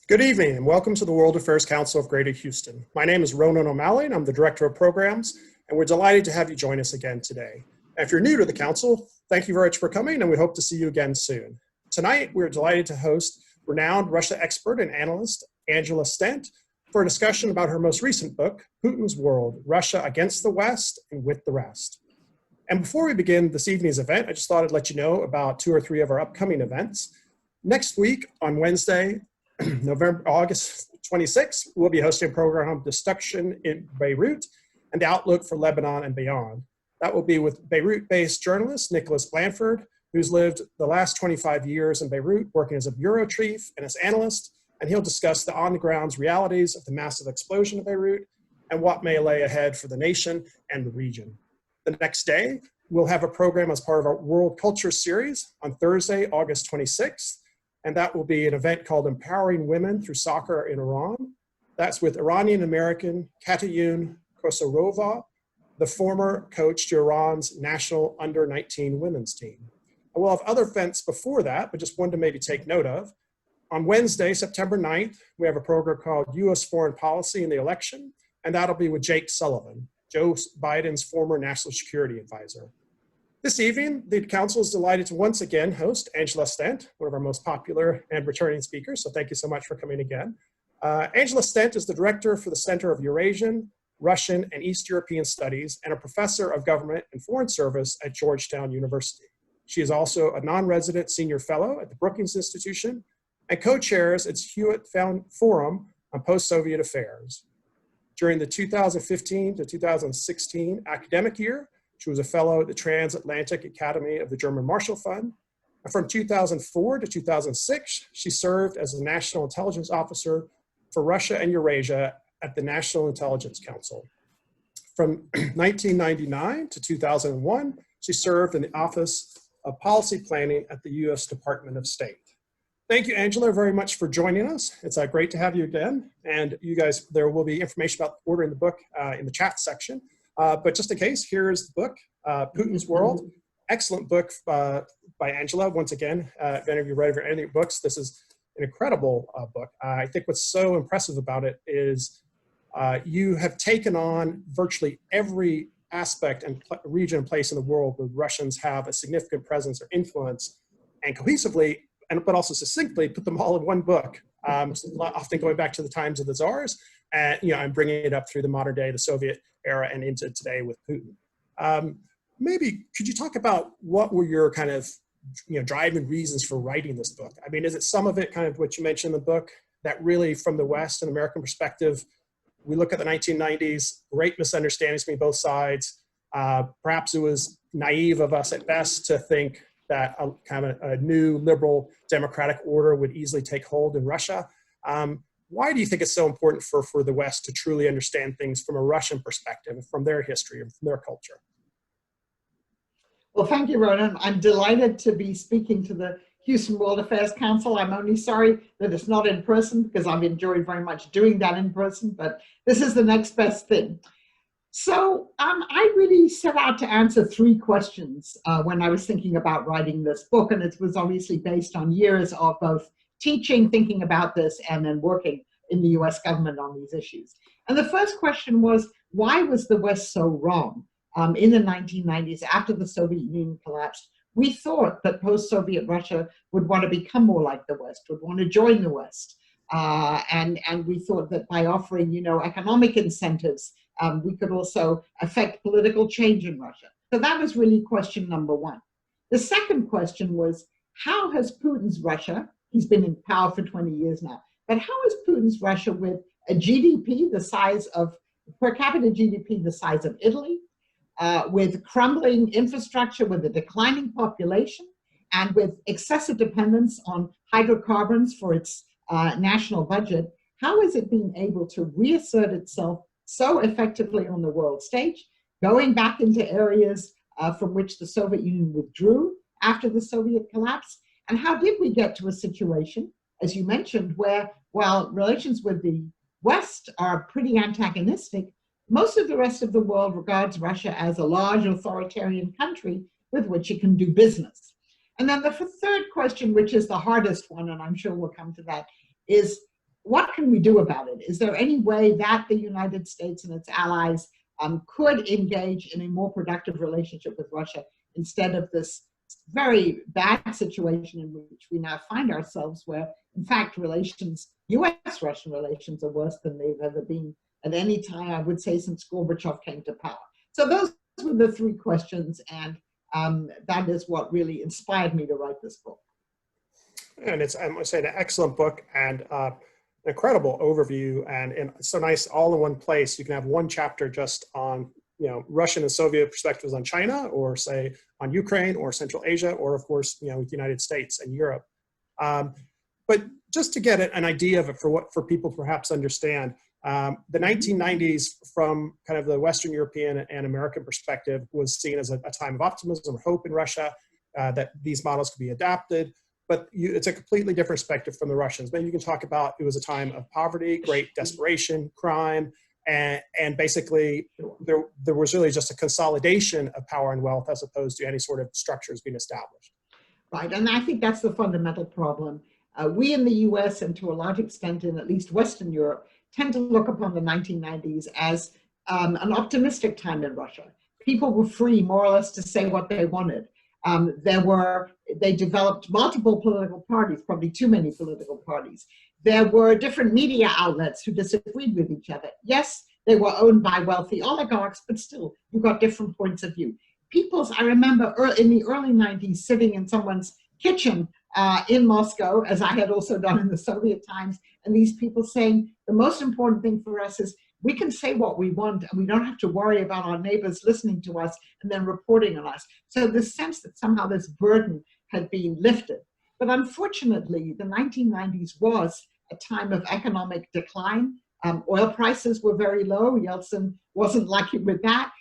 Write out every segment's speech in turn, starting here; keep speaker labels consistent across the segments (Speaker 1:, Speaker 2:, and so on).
Speaker 1: Good evening and welcome to the World Affairs Council of Greater Houston. My name is Ronan O'Malley and I'm the Director of Programs, and we're delighted to have you join us again today. If you're new to the Council, thank you very much for coming and we hope to see you again soon. Tonight, we're delighted to host renowned Russia expert and analyst Angela Stent for a discussion about her most recent book, Putins World, Russia Against the West and With the Rest. And before we begin this evening's event, I just thought I'd let you know about 2 or 3 of our upcoming events. Next week on Wednesday, August 26th, we'll be hosting a program on destruction in Beirut and the outlook for Lebanon and beyond. That will be with Beirut-based journalist Nicholas Blanford, who's lived the last 25 years in Beirut, working as a bureau chief and as analyst, and he'll discuss the on-the-ground realities of the massive explosion of Beirut and what may lay ahead for the nation and the region. The next day, we'll have a program as part of our World Culture Series on Thursday, August 26th, and that will be an event called Empowering Women Through Soccer in Iran. That's with Iranian-American Katayoun Khosroeva, the former coach to Iran's national under-19 women's team. And we'll have other events before that, but just one to maybe take note of. On Wednesday, September 9th, we have a program called U.S. Foreign Policy in the Election, and that'll be with Jake Sullivan, Joe Biden's former national security advisor. This evening, the Council is delighted to once again host Angela Stent, one of our most popular and returning speakers, so thank you so much for coming again. Angela Stent is the Director for the Center of Eurasian, Russian, and East European Studies and a Professor of Government and Foreign Service at Georgetown University. She is also a non-resident Senior Fellow at the Brookings Institution and co-chairs its Hewitt Forum on Post-Soviet Affairs. During the 2015 to 2016 academic year, she was a fellow at the Transatlantic Academy of the German Marshall Fund. And from 2004 to 2006, she served as a National Intelligence Officer for Russia and Eurasia at the National Intelligence Council. From 1999 to 2001, she served in the Office of Policy Planning at the U.S. Department of State. Thank you, Angela, very much for joining us. It's great to have you again. And you guys, there will be information about ordering the book in the chat section. But just in case, here's the book, Putins World. Excellent book by Angela. Once again, if any of you read any of your books, this is an incredible book. I think what's so impressive about it is you have taken on virtually every aspect and region and place in the world where Russians have a significant presence or influence, and cohesively, but also succinctly, put them all in one book, often going back to the times of the czars, and I'm bringing it up through the modern day, the Soviet era, and into today with Putin. Maybe could you talk about what were your kind of driving reasons for writing this book? I mean, is it some of it kind of what you mentioned in the book that really, from the West and American perspective, we look at the 1990s, great misunderstandings between both sides. Perhaps it was naive of us at best to think that a new liberal democratic order would easily take hold in Russia. Why do you think it's so important for the West to truly understand things from a Russian perspective, from their history and from their culture?
Speaker 2: Well, thank you, Ronan. I'm delighted to be speaking to the Houston World Affairs Council. I'm only sorry that it's not in person because I've enjoyed very much doing that in person, but this is the next best thing. So I really set out to answer 3 questions when I was thinking about writing this book, and it was obviously based on years of both teaching, thinking about this, and then working in the US government on these issues. And the first question was, why was the West so wrong? In the 1990s, after the Soviet Union collapsed, we thought that post-Soviet Russia would want to become more like the West, would want to join the West. And we thought that by offering, economic incentives, we could also affect political change in Russia. So that was really question number 1. The second question was, how has Putin's Russia, he's been in power for 20 years now, but how is Putin's Russia with a GDP the size of, per capita GDP the size of Italy, with crumbling infrastructure, with a declining population, and with excessive dependence on hydrocarbons for its national budget, how is it being able to reassert itself so effectively on the world stage, going back into areas from which the Soviet Union withdrew after the Soviet collapse? And how did we get to a situation, as you mentioned, where while relations with the West are pretty antagonistic, most of the rest of the world regards Russia as a large authoritarian country with which it can do business. And then the third question, which is the hardest one, and I'm sure we'll come to that, is what can we do about it? Is there any way that the United States and its allies could engage in a more productive relationship with Russia instead of this very bad situation in which we now find ourselves, where, in fact, U.S.-Russian relations are worse than they've ever been at any time, I would say, since Gorbachev came to power. So those were the three questions, and that is what really inspired me to write this book.
Speaker 1: And it's, I must say, an excellent book and an incredible overview, and it's so nice all in one place. You can have one chapter just on, you know, Russian and Soviet perspectives on China, or say on Ukraine or Central Asia, or of course, you know, with the United States and Europe. But just to get an idea of it for people to perhaps understand, the 1990s from kind of the Western European and American perspective was seen as a time of optimism or hope in Russia, that these models could be adapted. But it's a completely different perspective from the Russians. Maybe you can talk about, it was a time of poverty, great desperation, crime, and basically there was really just a consolidation of power and wealth as opposed to any sort of structures being established.
Speaker 2: Right, and I think that's the fundamental problem. We in the US, and to a large extent in at least Western Europe, tend to look upon the 1990s as an optimistic time in Russia. People were free, more or less, to say what they wanted. They developed multiple political parties, probably too many political parties. There were different media outlets who disagreed with each other. Yes, they were owned by wealthy oligarchs, but still, you got different points of view. I remember in the early 90s sitting in someone's kitchen in Moscow, as I had also done in the Soviet times, and these people saying, the most important thing for us is we can say what we want and we don't have to worry about our neighbors listening to us and then reporting on us. So the sense that somehow this burden had been lifted. But unfortunately, the 1990s was a time of economic decline. Oil prices were very low. Yeltsin wasn't lucky with that.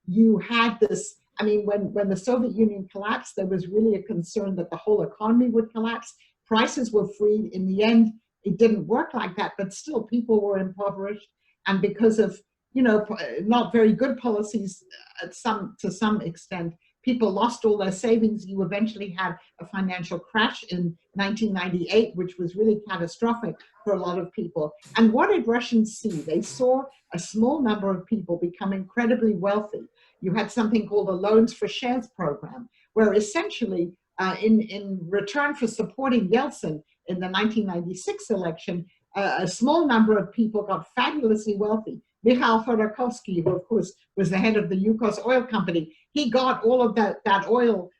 Speaker 2: You had this, I mean, when the Soviet Union collapsed, there was really a concern that the whole economy would collapse. Prices were free. In the end, it didn't work like that, but still people were impoverished. And because of, you know, not very good policies to some extent, people lost all their savings. You eventually had a financial crash in 1998, which was really catastrophic for a lot of people. And what did Russians see? They saw a small number of people become incredibly wealthy. You had something called the Loans for Shares program, where essentially in return for supporting Yeltsin in the 1996 election, a small number of people got fabulously wealthy. Mikhail Khodorkovsky, who of course was the head of the Yukos oil company, he got all of that oil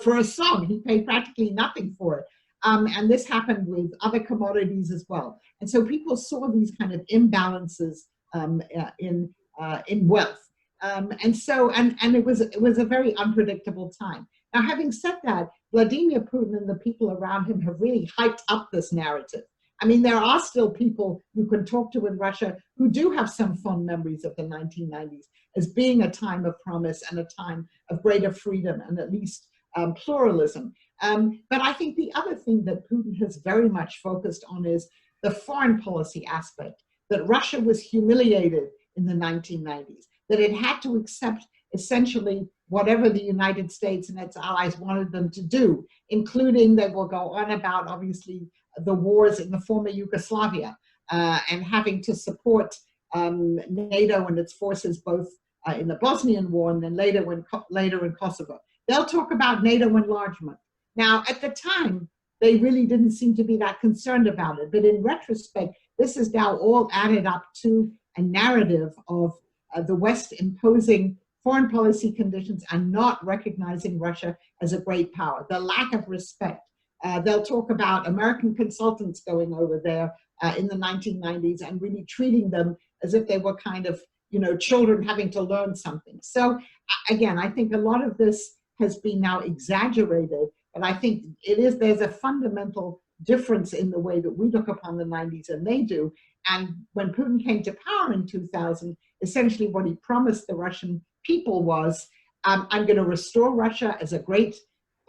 Speaker 2: for a song. He paid practically nothing for it. And this happened with other commodities as well. And so people saw these kind of imbalances in wealth. And it was a very unpredictable time. Now, having said that, Vladimir Putin and the people around him have really hyped up this narrative. I mean, there are still people you can talk to in Russia who do have some fond memories of the 1990s as being a time of promise and a time of greater freedom and at least pluralism. But I think the other thing that Putin has very much focused on is the foreign policy aspect, that Russia was humiliated in the 1990s, that it had to accept essentially whatever the United States and its allies wanted them to do, including they will go on about, obviously, the wars in the former Yugoslavia and having to support NATO and its forces both in the Bosnian War and then later in Kosovo. They'll talk about NATO enlargement. Now, at the time, they really didn't seem to be that concerned about it. But in retrospect, this is now all added up to a narrative of the West imposing foreign policy conditions and not recognizing Russia as a great power, the lack of respect. They'll talk about American consultants going over there in the 1990s and really treating them as if they were kind of, children having to learn something. So again, I think a lot of this has been now exaggerated, but I think there's a fundamental difference in the way that we look upon the 90s and they do. And when Putin came to power in 2000, essentially what he promised the Russian people was, I'm going to restore Russia as a great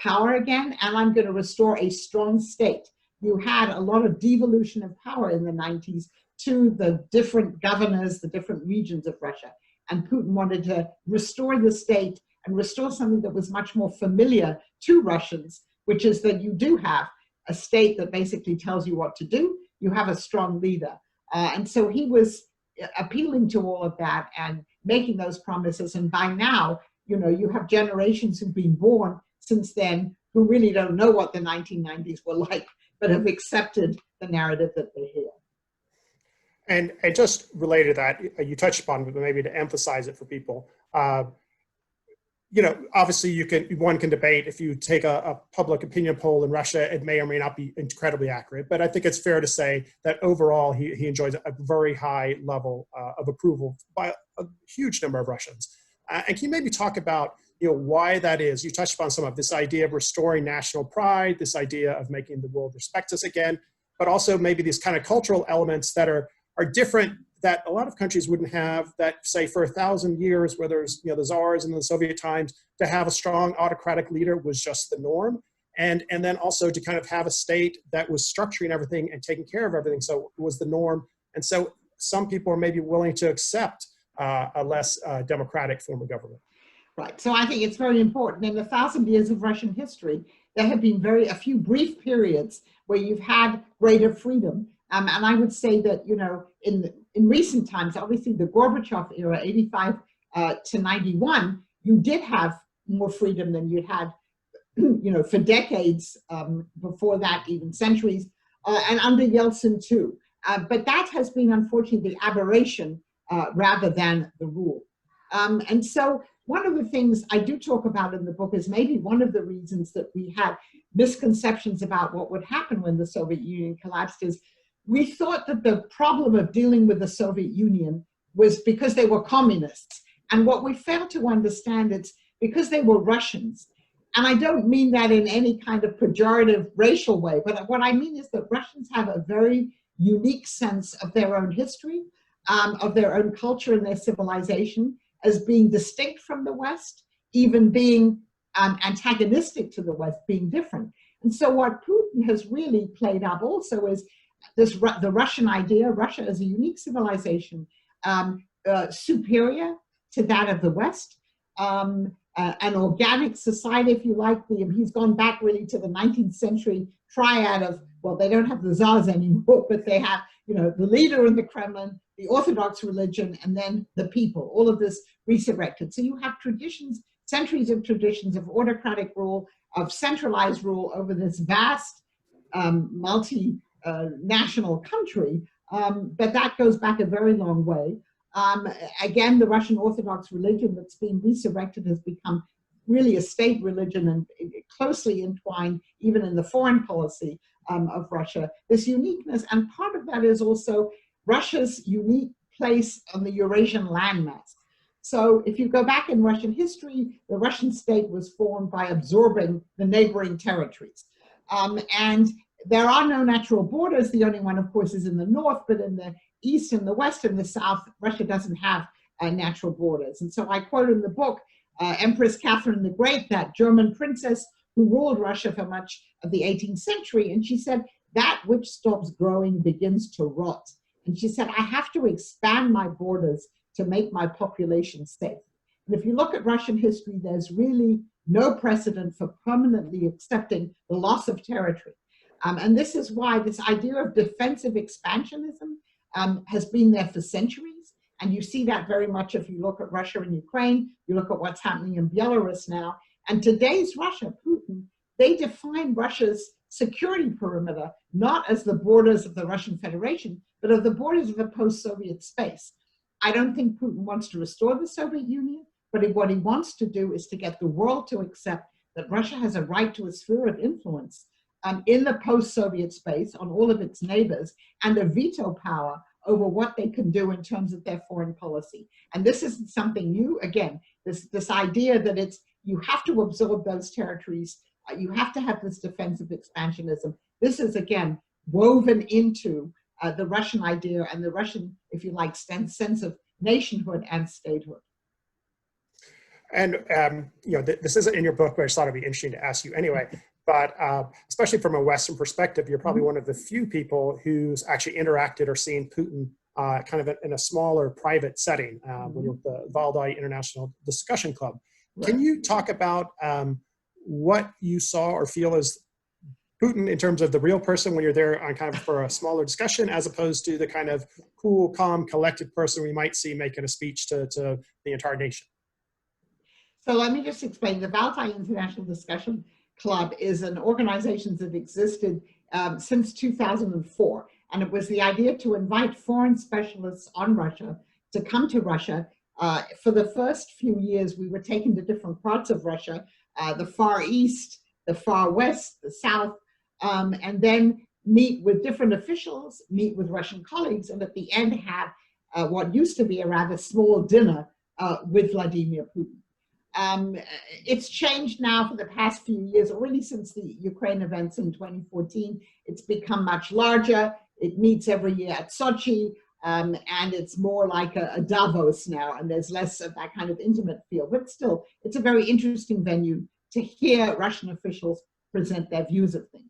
Speaker 2: power again, and I'm going to restore a strong state. You had a lot of devolution of power in the 90s to the different governors, the different regions of Russia. And Putin wanted to restore the state and restore something that was much more familiar to Russians, which is that you do have a state that basically tells you what to do. you have a strong leader. And so he was appealing to all of that and making those promises. And by now, you know, you have generations who've been born since then who really don't know what the 1990s were like, but have accepted the narrative that they hear.
Speaker 1: And just related to that, you touched upon, but maybe to emphasize it for people, you know, obviously one can debate if you take a public opinion poll in Russia, it may or may not be incredibly accurate, but I think it's fair to say that overall he enjoys a very high level of approval by a huge number of Russians. And can you maybe talk about, you know, why that is? You touched upon some of this idea of restoring national pride, this idea of making the world respect us again, but also maybe these kind of cultural elements that are different that a lot of countries wouldn't have, that say for 1,000 years, where there's, you know, the czars in the Soviet times, to have a strong autocratic leader was just the norm. And then also to kind of have a state that was structuring everything and taking care of everything, so it was the norm. And so some people are maybe willing to accept a less democratic form of government.
Speaker 2: Right, so I think it's very important. In the 1,000 years of Russian history, there have been a few brief periods where you've had greater freedom. And I would say that, you know, in recent times, obviously the Gorbachev era, 85 to 91, you did have more freedom than you'd had, you know, for decades before that, even centuries, and under Yeltsin too. But that has been, unfortunately, the aberration rather than the rule. And so one of the things I do talk about in the book is maybe one of the reasons that we had misconceptions about what would happen when the Soviet Union collapsed is we thought that the problem of dealing with the Soviet Union was because they were communists. And what we failed to understand, it's because they were Russians. And I don't mean that in any kind of pejorative racial way, but what I mean is that Russians have a very unique sense of their own history, of their own culture and their civilization as being distinct from the West, even being antagonistic to the West, being different. And so what Putin has really played up also is the Russian idea, Russia as a unique civilization, superior to that of the West, an organic society, if you like. He's gone back really to the 19th century triad of, well, they don't have the czars anymore, but they have, you know, the leader in the Kremlin, the Orthodox religion, and then the people, all of this resurrected. So you have traditions, centuries of traditions of autocratic rule, of centralized rule over this vast multi-national country, but that goes back a very long way. Again, the Russian Orthodox religion that's been resurrected has become really a state religion and closely entwined even in the foreign policy of Russia. This uniqueness, and part of that is also Russia's unique place on the Eurasian landmass. So if you go back in Russian history, the Russian state was formed by absorbing the neighboring territories. And there are no natural borders. The only one, of course, is in the north, but in the east and the west and the south, Russia doesn't have natural borders. And so I quote in the book, Empress Catherine the Great, that German princess who ruled Russia for much of the 18th century. And she said, that which stops growing begins to rot. And she said, I have to expand my borders to make my population safe. And if you look at Russian history, there's really no precedent for permanently accepting the loss of territory. And this is why this idea of defensive expansionism has been there for centuries. And you see that very much if you look at Russia and Ukraine, you look at what's happening in Belarus now. And today's Russia, Putin, they define Russia's security perimeter not as the borders of the Russian Federation, but of the borders of the post-Soviet space. I don't think Putin wants to restore the Soviet Union, but what he wants to do is to get the world to accept that Russia has a right to a sphere of influence in the post-Soviet space on all of its neighbors, and a veto power over what they can do in terms of their foreign policy. And this isn't something new. Again, this idea that you have to absorb those territories, you have to have this defensive expansionism. This is, again, woven into the Russian idea and the Russian, if you like, sense of nationhood and statehood.
Speaker 1: And you know, this isn't in your book, but I just thought it'd be interesting to ask you anyway. But especially from a Western perspective, you're probably one of the few people who's actually interacted or seen Putin kind of in a smaller private setting when you're with the Valentine International Discussion Club. Right. Can you talk about what you saw or feel as Putin in terms of the real person when you're there on kind of for a smaller discussion, as opposed to the kind of cool, calm, collected person we might see making a speech to the entire nation.
Speaker 2: So let me just explain. The Valentine International Discussion Club is an organization that existed since 2004. And it was the idea to invite foreign specialists on Russia to come to Russia. For the first few years, we were taken to different parts of Russia, the Far East, the Far West, the South, and then meet with different officials, meet with Russian colleagues, and at the end have what used to be a rather small dinner with Vladimir Putin. It's changed now for the past few years, or really since the Ukraine events in 2014. It's become much larger. It meets every year at Sochi, and it's more like a Davos now, and there's less of that kind of intimate feel. But still, it's a very interesting venue to hear Russian officials present their views of things.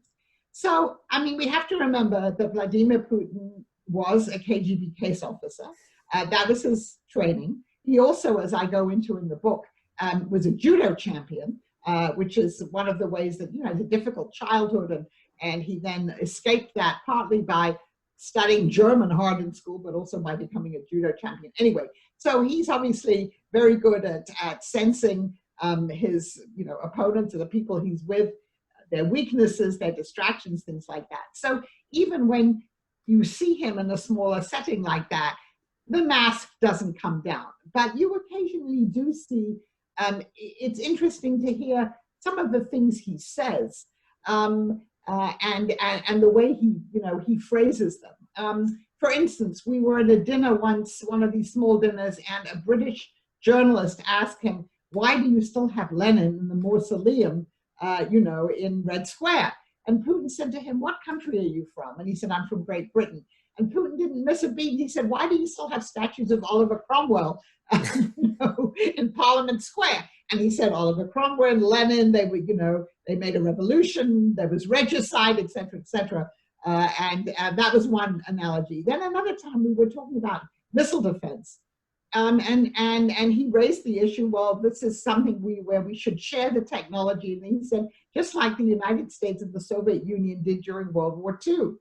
Speaker 2: So, I mean, we have to remember that Vladimir Putin was a KGB case officer. That was his training. He also, as I go into in the book, was a judo champion, which is one of the ways that, you know, the difficult childhood, and he then escaped that partly by studying German hard in school, but also by becoming a judo champion. Anyway, so he's obviously very good at sensing his, you know, opponents or the people he's with, their weaknesses, their distractions, things like that. So even when you see him in a smaller setting like that, the mask doesn't come down, but you occasionally do see. It's interesting to hear some of the things he says, and the way he, you know, he phrases them. For instance, we were at a dinner once, one of these small dinners, and a British journalist asked him, "Why do you still have Lenin in the mausoleum, you know, in Red Square?" And Putin said to him, "What country are you from?" And he said, "I'm from Great Britain." And Putin didn't miss a beat. He said, "Why do you still have statues of Oliver Cromwell, you know, in Parliament Square?" And he said, Oliver Cromwell and Lenin, they were, you know, they made a revolution, there was regicide, et cetera, et cetera. And that was one analogy. Then another time we were talking about missile defense. And he raised the issue, well, this is something where we should share the technology. And he said, just like the United States and the Soviet Union did during World War II.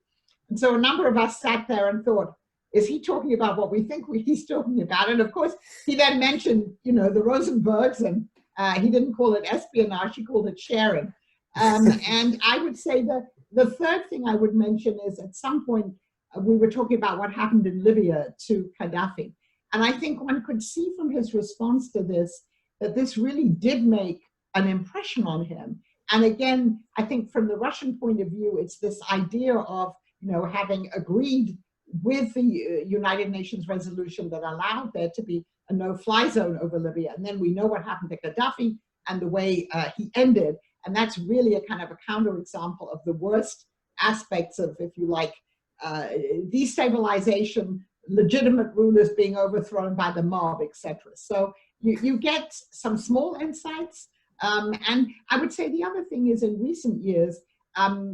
Speaker 2: And so a number of us sat there and thought, is he talking about what we think he's talking about? And of course, he then mentioned, you know, the Rosenbergs, and he didn't call it espionage, he called it sharing. And I would say that the third thing I would mention is at some point, we were talking about what happened in Libya to Gaddafi. And I think one could see from his response to this, that this really did make an impression on him. And again, I think from the Russian point of view, it's this idea of, you know, having agreed with the United Nations resolution that allowed there to be a no-fly zone over Libya. And then we know what happened to Gaddafi and the way he ended. And that's really a kind of a counterexample of the worst aspects of, if you like, destabilization, legitimate rulers being overthrown by the mob, etc. So you get some small insights. And I would say the other thing is, in recent years,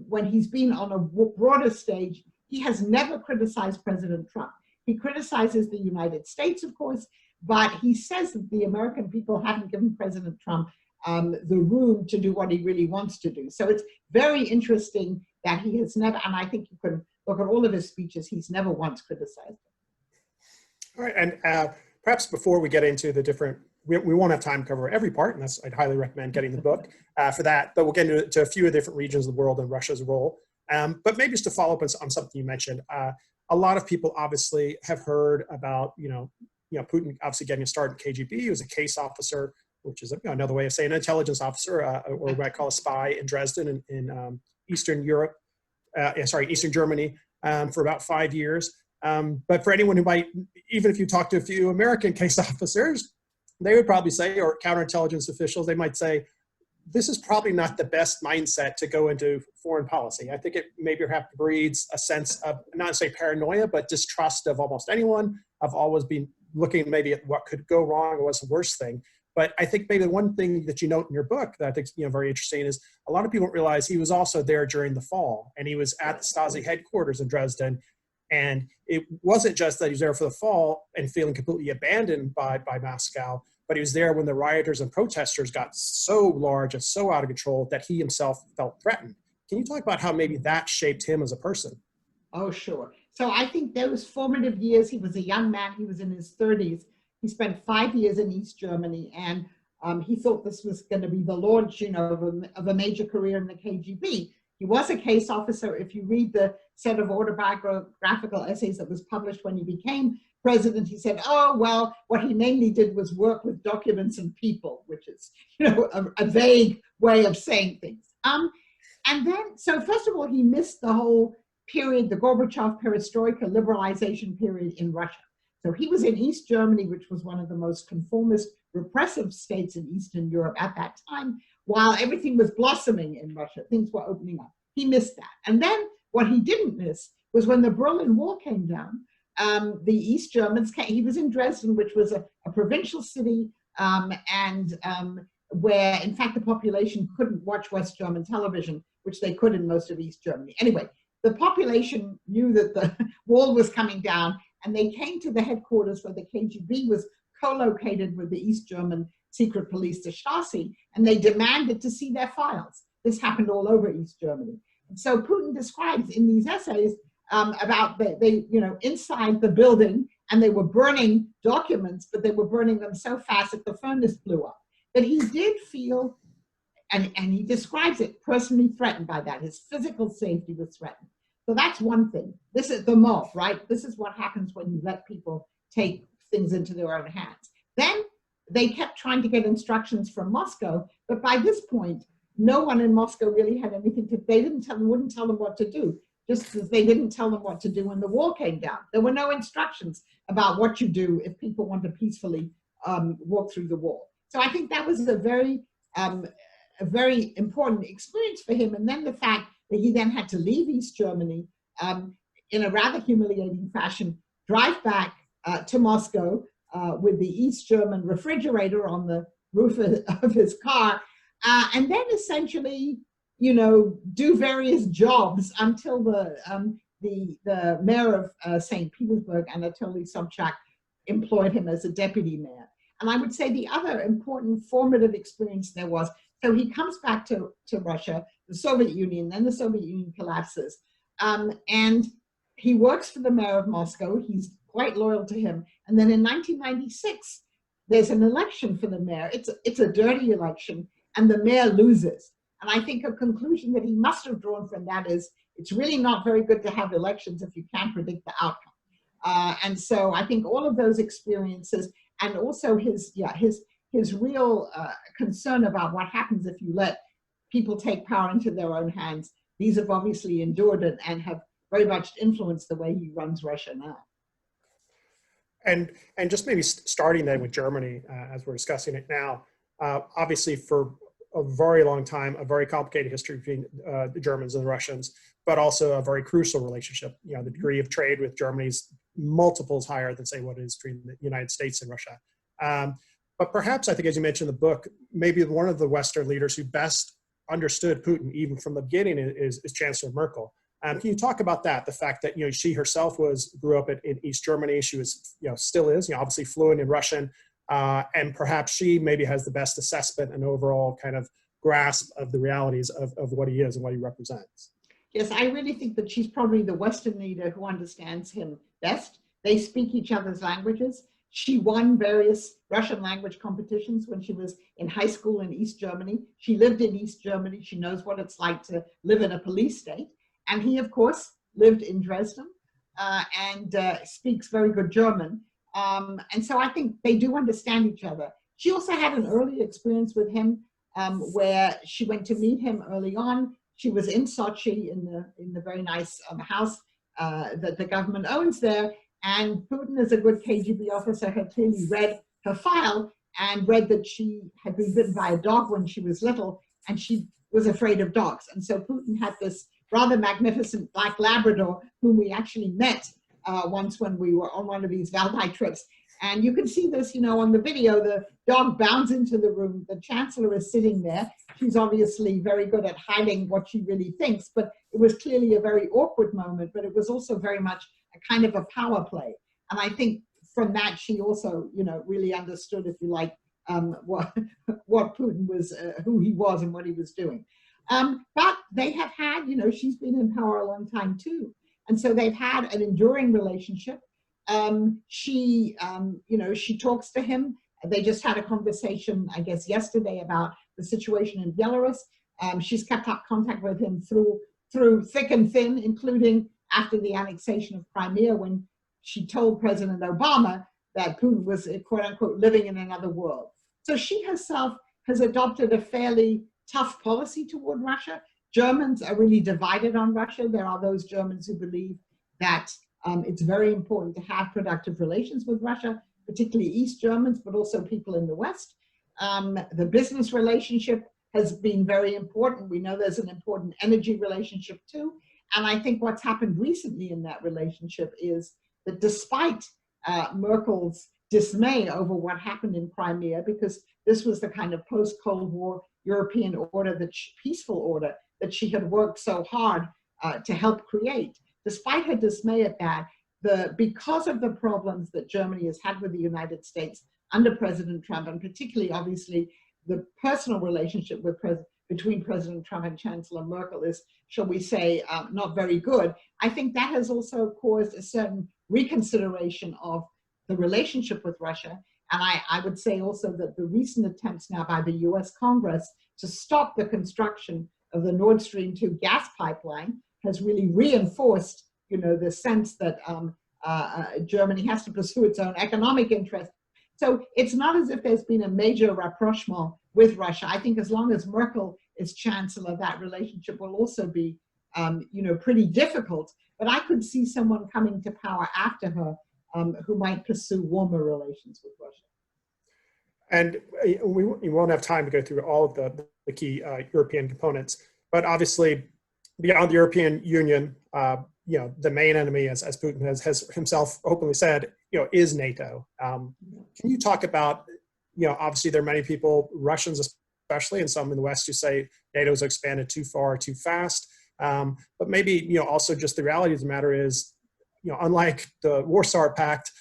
Speaker 2: when he's been on a broader stage, he has never criticized President Trump. He criticizes the United States, of course, but he says that the American people haven't given President Trump the room to do what he really wants to do. So it's very interesting that he has never, and I think you can look at all of his speeches, he's never once criticized him.
Speaker 1: All right, and perhaps before we get into the different, we won't have time to cover every part, and I'd highly recommend getting the book for that, but we'll get into a few of the different regions of the world and Russia's role. But maybe just to follow up on something you mentioned, a lot of people obviously have heard about, you know, Putin obviously getting a start in KGB. He was a case officer, which is another way of saying an intelligence officer, or what I call a spy in Dresden in Eastern Europe, Eastern Germany for about 5 years. But for anyone who might, even if you talk to a few American case officers, they would probably say, or counterintelligence officials, they might say, this is probably not the best mindset to go into foreign policy. I think it maybe perhaps breeds a sense of, not to say paranoia, but distrust of almost anyone. I've always been looking maybe at what could go wrong or what's the worst thing. But I think maybe one thing that you note in your book that I think is very interesting is a lot of people don't realize he was also there during the fall, and he was at the Stasi headquarters in Dresden. And it wasn't just that he was there for the fall and feeling completely abandoned by Moscow, but he was there when the rioters and protesters got so large and so out of control that he himself felt threatened. Can you talk about how maybe that shaped him as a person?
Speaker 2: Oh, sure. So I think those formative years, he was a young man, he was in his 30s. He spent 5 years in East Germany, and he thought this was going to be the launch, of a major career in the KGB. He was a case officer. If you read the set of autobiographical essays that was published when he became president, he said, oh, well, what he mainly did was work with documents and people, which is, a vague way of saying things. And then, so first of all, he missed the whole period, the Gorbachev perestroika liberalization period in Russia. So he was in East Germany, which was one of the most conformist, repressive states in Eastern Europe at that time, while everything was blossoming in Russia, things were opening up. He missed that. And then what he didn't miss was when the Berlin Wall came down, the East Germans came. He was in Dresden, which was a provincial city, where, in fact, the population couldn't watch West German television, which they could in most of East Germany. Anyway, the population knew that the wall was coming down, and they came to the headquarters where the KGB was co-located with the East German secret police, the Stasi, and they demanded to see their files. This happened all over East Germany. And so Putin describes in these essays about inside the building, and they were burning documents, but they were burning them so fast that the furnace blew up. But he did feel, and he describes it, personally threatened by that. His physical safety was threatened. So that's one thing. This is the mob, right? This is what happens when you let people take things into their own hands. Then they kept trying to get instructions from Moscow, but by this point, no one in Moscow really had anything to, wouldn't tell them what to do, just as they didn't tell them what to do when the wall came down. There were no instructions about what you do if people want to peacefully walk through the wall. So I think that was a very important experience for him. And then the fact that he then had to leave East Germany in a rather humiliating fashion, drive back to Moscow with the East German refrigerator on the roof of his car, and then essentially, do various jobs until the mayor of St. Petersburg, Anatoly Sobchak, employed him as a deputy mayor. And I would say the other important formative experience there was, so he comes back to Russia, the Soviet Union, then the Soviet Union collapses, and he works for the mayor of Moscow. He's quite loyal to him. And then in 1996, there's an election for the mayor. It's a dirty election, and the mayor loses. And I think a conclusion that he must have drawn from that is it's really not very good to have elections if you can't predict the outcome. And so I think all of those experiences, and also his real concern about what happens if you let people take power into their own hands, these have obviously endured it and have very much influenced the way he runs Russia now.
Speaker 1: And just maybe starting then with Germany, as we're discussing it now, obviously for a very long time, a very complicated history between the Germans and the Russians, but also a very crucial relationship. The degree of trade with Germany is multiples higher than, say, what it is between the United States and Russia. But perhaps, I think, as you mentioned in the book, maybe one of the Western leaders who best understood Putin, even from the beginning, is Chancellor Merkel. Can you talk about that? The fact that she herself grew up in East Germany. She was, still is, obviously fluent in Russian, and perhaps she maybe has the best assessment and overall kind of grasp of the realities of what he is and what he represents.
Speaker 2: Yes, I really think that she's probably the Western leader who understands him best. They speak each other's languages. She won various Russian language competitions when she was in high school in East Germany. She lived in East Germany. She knows what it's like to live in a police state. And he, of course, lived in Dresden and speaks very good German. And so I think they do understand each other. She also had an early experience with him where she went to meet him early on. She was in Sochi in the very nice house that the government owns there. And Putin, as a good KGB officer, had clearly read her file and read that she had been bitten by a dog when she was little, and she was afraid of dogs. And so Putin had this rather magnificent black Labrador, whom we actually met once when we were on one of these Valentine trips. And you can see this, on the video. The dog bounds into the room. The chancellor is sitting there. She's obviously very good at hiding what she really thinks, but it was clearly a very awkward moment, but it was also very much a kind of a power play. And I think from that, she also, really understood, if you like, what Putin was, who he was and what he was doing. But they have had, she's been in power a long time too. And so they've had an enduring relationship. She talks to him. They just had a conversation, I guess, yesterday about the situation in Belarus. She's kept up contact with him through thick and thin, including after the annexation of Crimea, when she told President Obama that Putin was, quote unquote, living in another world. So she herself has adopted a fairly tough policy toward Russia. Germans are really divided on Russia. There are those Germans who believe that it's very important to have productive relations with Russia, particularly East Germans, but also people in the West. The business relationship has been very important. We know there's an important energy relationship too. And I think what's happened recently in that relationship is that despite Merkel's dismay over what happened in Crimea, because this was the kind of post-Cold War European order, peaceful order that she had worked so hard to help create. Despite her dismay at that, because of the problems that Germany has had with the United States under President Trump, and particularly, obviously, the personal relationship between President Trump and Chancellor Merkel is, shall we say, not very good. I think that has also caused a certain reconsideration of the relationship with Russia. And I would say also that the recent attempts now by the US Congress to stop the construction of the Nord Stream 2 gas pipeline has really reinforced, the sense that Germany has to pursue its own economic interest. So it's not as if there's been a major rapprochement with Russia. I think as long as Merkel is chancellor, that relationship will also be, pretty difficult. But I could see someone coming to power after her who might pursue warmer relations with Russia.
Speaker 1: And we won't have time to go through all of the key European components, but obviously beyond the European Union, the main enemy, as Putin has himself openly said, is NATO. Can you talk about, obviously there are many people, Russians especially, and some in the West, who say NATO's expanded too far, too fast. But maybe, also just the reality of the matter is, unlike the Warsaw Pact,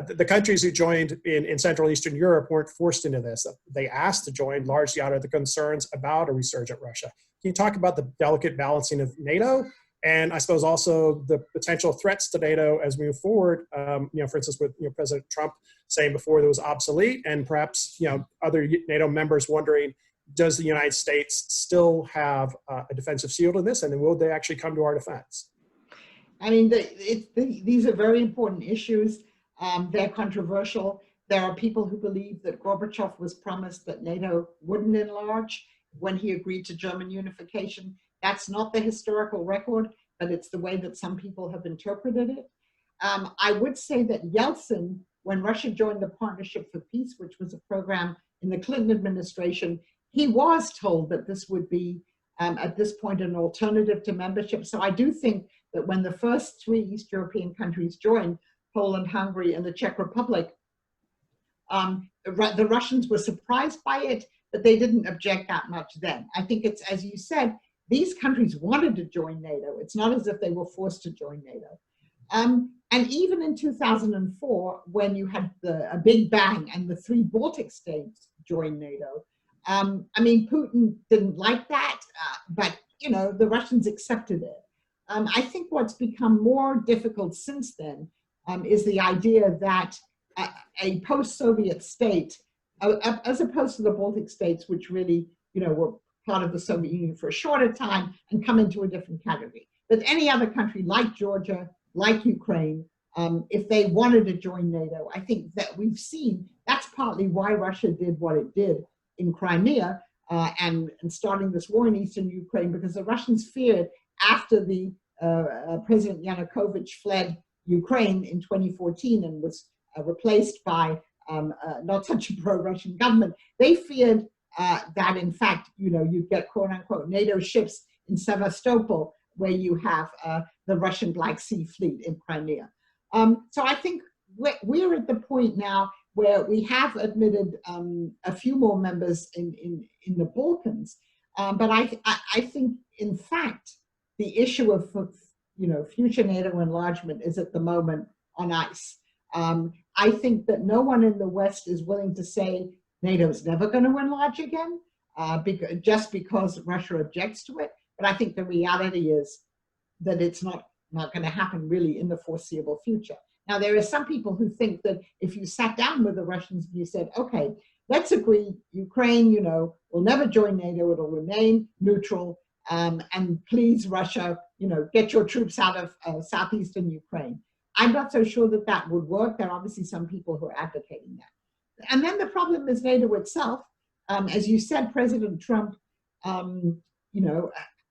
Speaker 1: the countries who joined in Central and Eastern Europe weren't forced into this. They asked to join largely out of the concerns about a resurgent Russia. Can you talk about the delicate balancing of NATO? And I suppose also the potential threats to NATO as we move forward, for instance, with President Trump saying before that it was obsolete, and perhaps other NATO members wondering, does the United States still have a defensive shield in this, and then will they actually come to our defense?
Speaker 2: I mean, these are very important issues. They're controversial. There are people who believe that Gorbachev was promised that NATO wouldn't enlarge when he agreed to German unification. That's not the historical record, but it's the way that some people have interpreted it. I would say that Yeltsin, when Russia joined the Partnership for Peace, which was a program in the Clinton administration, he was told that this would be, at this point, an alternative to membership. So I do think that when the first 3 East European countries joined, Poland, Hungary, and the Czech Republic, the Russians were surprised by it, but they didn't object that much then. I think it's, as you said, these countries wanted to join NATO. It's not as if they were forced to join NATO. And even in 2004, when you had a big bang and the 3 Baltic states joined NATO, Putin didn't like that, but the Russians accepted it. I think what's become more difficult since then is the idea that a post-Soviet state, as opposed to the Baltic states, which really, were part of the Soviet Union for a shorter time and come into a different category. But any other country like Georgia, like Ukraine, if they wanted to join NATO, I think that we've seen that's partly why Russia did what it did in Crimea and starting this war in eastern Ukraine, because the Russians feared after the President Yanukovych fled Ukraine in 2014 and was replaced by not such a pro-Russian government, they feared that in fact, you get quote unquote NATO ships in Sevastopol, where you have the Russian Black Sea Fleet in Crimea. So I think we're at the point now where we have admitted a few more members in the Balkans, but I think in fact the issue of future NATO enlargement is at the moment on ice. I think that no one in the West is willing to say NATO is never going to enlarge again. just because Russia objects to it. But I think the reality is that it's not going to happen really in the foreseeable future. Now, there are some people who think that if you sat down with the Russians and you said, okay, let's agree, Ukraine, will never join NATO, it'll remain neutral, and please, Russia, get your troops out of southeastern Ukraine. I'm not so sure that that would work. There are obviously some people who are advocating that. And then the problem is NATO itself. As you said, President Trump,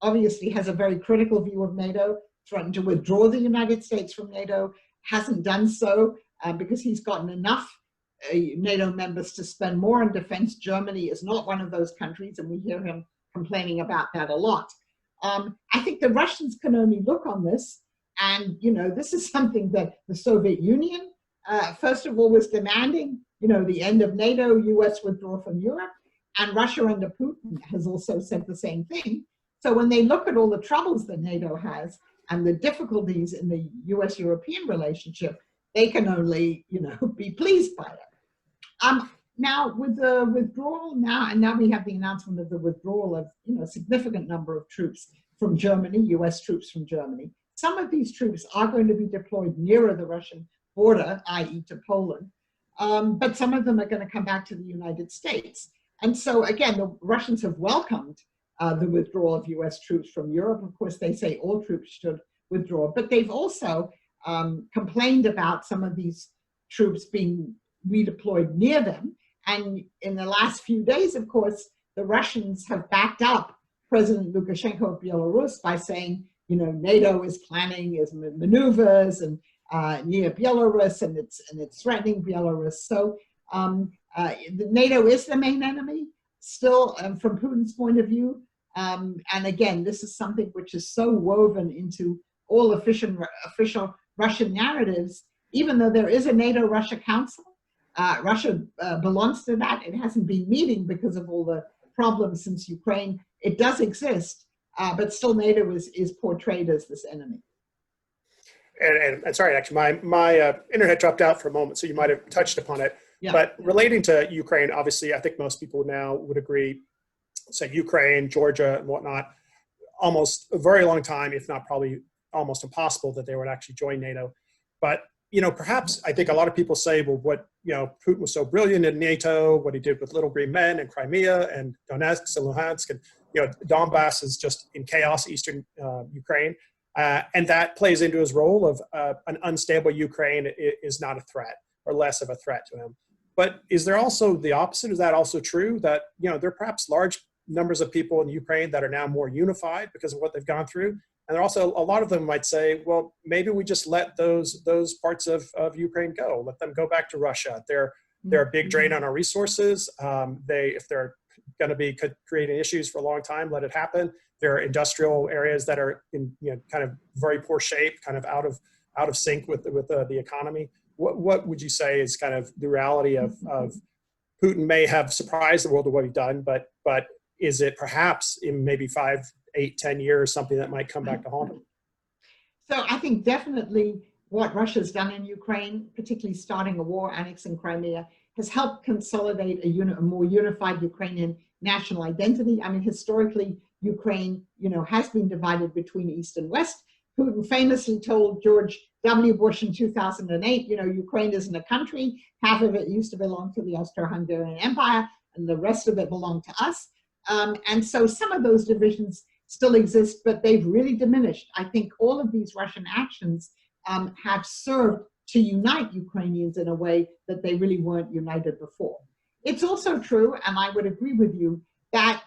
Speaker 2: obviously has a very critical view of NATO, threatened to withdraw the United States from NATO, hasn't done so because he's gotten enough NATO members to spend more on defense. Germany is not one of those countries, and we hear him complaining about that a lot. I think the Russians can only look on this, and this is something that the Soviet Union, first of all, was demanding, the end of NATO, US withdrawal from Europe, and Russia under Putin has also said the same thing. So when they look at all the troubles that NATO has and the difficulties in the US-European relationship, they can only, be pleased by it. Now with the withdrawal, now we have the announcement of the withdrawal of, a significant number of troops from Germany, US troops from Germany. Some of these troops are going to be deployed nearer the Russian border, i.e. to Poland, but some of them are going to come back to the United States. And so again, the Russians have welcomed the withdrawal of US troops from Europe. Of course, they say all troops should withdraw, but they've also complained about some of these troops being redeployed near them. And in the last few days, of course, the Russians have backed up President Lukashenko of Belarus by saying, NATO is planning its maneuvers and near Belarus, and it's threatening Belarus. So NATO is the main enemy still from Putin's point of view. And again, this is something which is so woven into all official Russian narratives, even though there is a NATO-Russia Council. Russia belongs to that. It hasn't been meeting because of all the problems since Ukraine. It does exist, but still NATO is portrayed as this enemy.
Speaker 1: And sorry, actually, my internet dropped out for a moment, so you might have touched upon it. Yeah. But relating to Ukraine, obviously, I think most people now would agree, say Ukraine, Georgia, and whatnot, almost a very long time, if not probably almost impossible that they would actually join NATO. But, perhaps I think a lot of people say, well, what, Putin was so brilliant in NATO, what he did with Little Green Men and Crimea and Donetsk and Luhansk, and, Donbass is just in chaos, eastern Ukraine. And that plays into his role of an unstable Ukraine is not a threat or less of a threat to him. But is there also the opposite? Is that also true that, there are perhaps large numbers of people in Ukraine that are now more unified because of what they've gone through? And also a lot of them might say, well, maybe we just let those parts of Ukraine go, let them go back to Russia. They're a big drain on our resources. If they're going to be creating issues for a long time, let it happen. There are industrial areas that are in kind of very poor shape, kind of out of sync with the economy. What would you say is kind of the reality of Putin may have surprised the world with what he's done, but is it perhaps in maybe 5, 8, 10 years something that might come back to haunt him?
Speaker 2: So I think definitely what Russia's done in Ukraine, particularly starting a war, annexing Crimea, has helped consolidate a more unified Ukrainian national identity. I mean, historically, Ukraine, has been divided between East and West. Putin famously told George W. Bush in 2008, Ukraine isn't a country. Half of it used to belong to the Austro-Hungarian Empire, and the rest of it belonged to us. And so some of those divisions still exist, but they've really diminished. I think all of these Russian actions have served to unite Ukrainians in a way that they really weren't united before. It's also true, and I would agree with you, that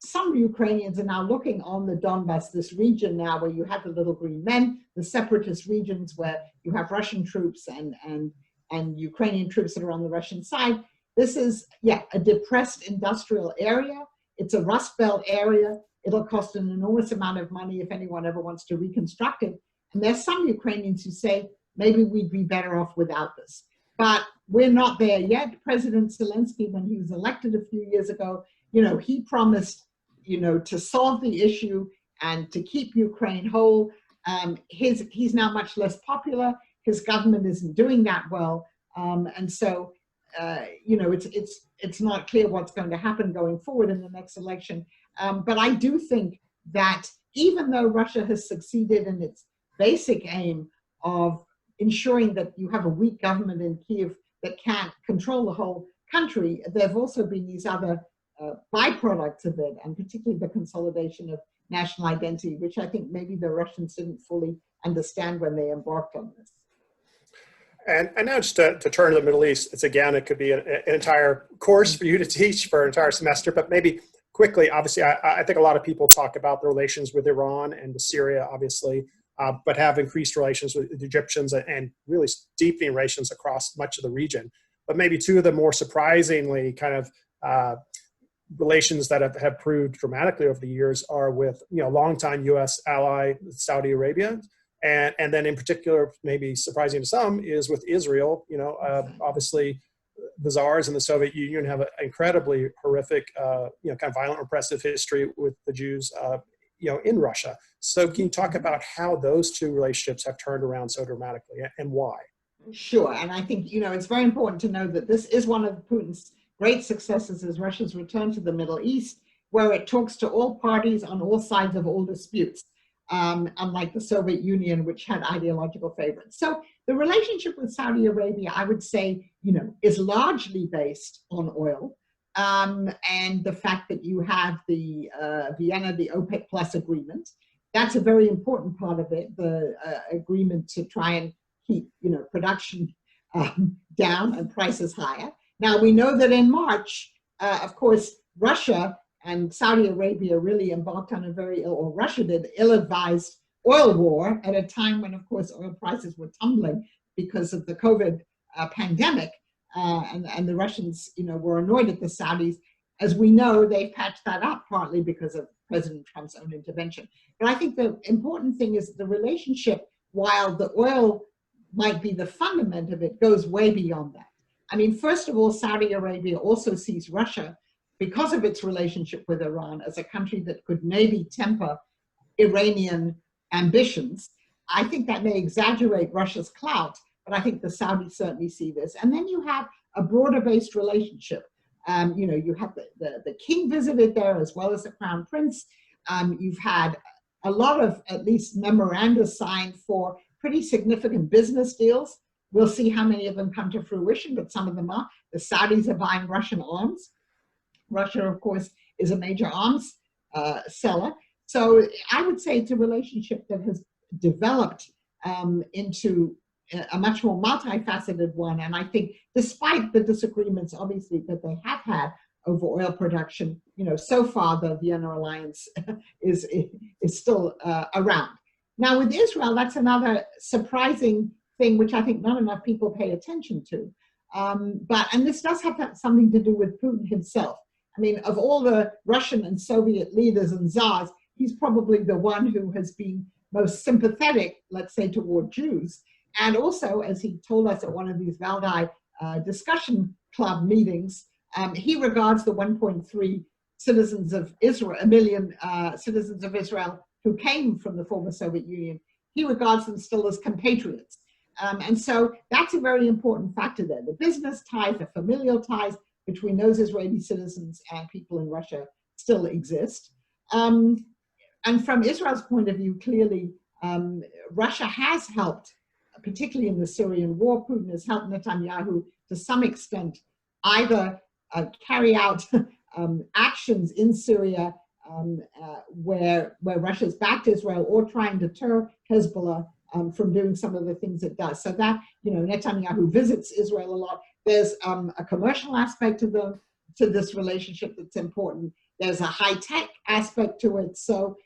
Speaker 2: some Ukrainians are now looking on the Donbass, this region now where you have the Little Green Men, the separatist regions where you have Russian troops and Ukrainian troops that are on the Russian side. This is, a depressed industrial area. It's a Rust Belt area. It'll cost an enormous amount of money if anyone ever wants to reconstruct it. And there's some Ukrainians who say, maybe we'd be better off without this. But we're not there yet. President Zelensky, when he was elected a few years ago, he promised, to solve the issue and to keep Ukraine whole. He's now much less popular. His government isn't doing that well. And so, it's it's not clear what's going to happen going forward in the next election. But I do think that even though Russia has succeeded in its basic aim of ensuring that you have a weak government in Kiev that can't control the whole country, there have also been these other byproducts of it, and particularly the consolidation of national identity, which I think maybe the Russians didn't fully understand when they embarked on this.
Speaker 1: And now just to turn to the Middle East, it could be an entire course for you to teach for an entire semester, but maybe quickly, obviously, I think a lot of people talk about the relations with Iran and with Syria, obviously, but have increased relations with the Egyptians and really deepening relations across much of the region. But maybe two of the more surprisingly kind of relations that have proved dramatically over the years are with, longtime U.S. ally Saudi Arabia. And then in particular, maybe surprising to some, is with Israel. Obviously, the czars and the Soviet Union have an incredibly horrific, kind of violent, repressive history with the Jews, in Russia. So can you talk about how those two relationships have turned around so dramatically and why?
Speaker 2: Sure, and I think, it's very important to know that this is one of Putin's great successes as Russia's return to the Middle East, where it talks to all parties on all sides of all disputes. Unlike the Soviet Union, which had ideological favorites. So the relationship with Saudi Arabia, I would say, is largely based on oil, and the fact that you have the Vienna, the OPEC Plus agreement. That's a very important part of it, the agreement to try and keep, production down and prices higher. Now, we know that in March, of course, Russia and Saudi Arabia really embarked on Russia did, ill-advised oil war at a time when, of course, oil prices were tumbling because of the COVID pandemic. And the Russians, were annoyed at the Saudis. As we know, they patched that up partly because of President Trump's own intervention. But I think the important thing is the relationship, while the oil might be the fundament of it, goes way beyond that. I mean, first of all, Saudi Arabia also sees Russia, because of its relationship with Iran, as a country that could maybe temper Iranian ambitions. I think that may exaggerate Russia's clout, but I think the Saudis certainly see this. And then you have a broader-based relationship. You have the king visited there as well as the crown prince. You've had a lot of, at least, memoranda signed for pretty significant business deals. We'll see how many of them come to fruition, but some of them are. The Saudis are buying Russian arms. Russia, of course, is a major arms seller. So I would say it's a relationship that has developed into a much more multifaceted one. And I think despite the disagreements, obviously, that they have had over oil production, so far the Vienna Alliance is still around. Now with Israel, that's another surprising thing, which I think not enough people pay attention to. And this does have something to do with Putin himself. I mean, of all the Russian and Soviet leaders and czars, he's probably the one who has been most sympathetic, let's say, toward Jews. And also, as he told us at one of these Valentine discussion club meetings, he regards the 1.3 citizens of Israel, a million citizens of Israel who came from the former Soviet Union, he regards them still as compatriots. And so that's a very important factor there. The business ties, the familial ties between those Israeli citizens and people in Russia still exist. And from Israel's point of view, clearly, Russia has helped, particularly in the Syrian war. Putin has helped Netanyahu to some extent either carry out actions in Syria where Russia's backed Israel, or trying to deter Hezbollah from doing some of the things it does. So that, Netanyahu visits Israel a lot. There's a commercial aspect to this relationship that's important. There's a high-tech aspect to it. So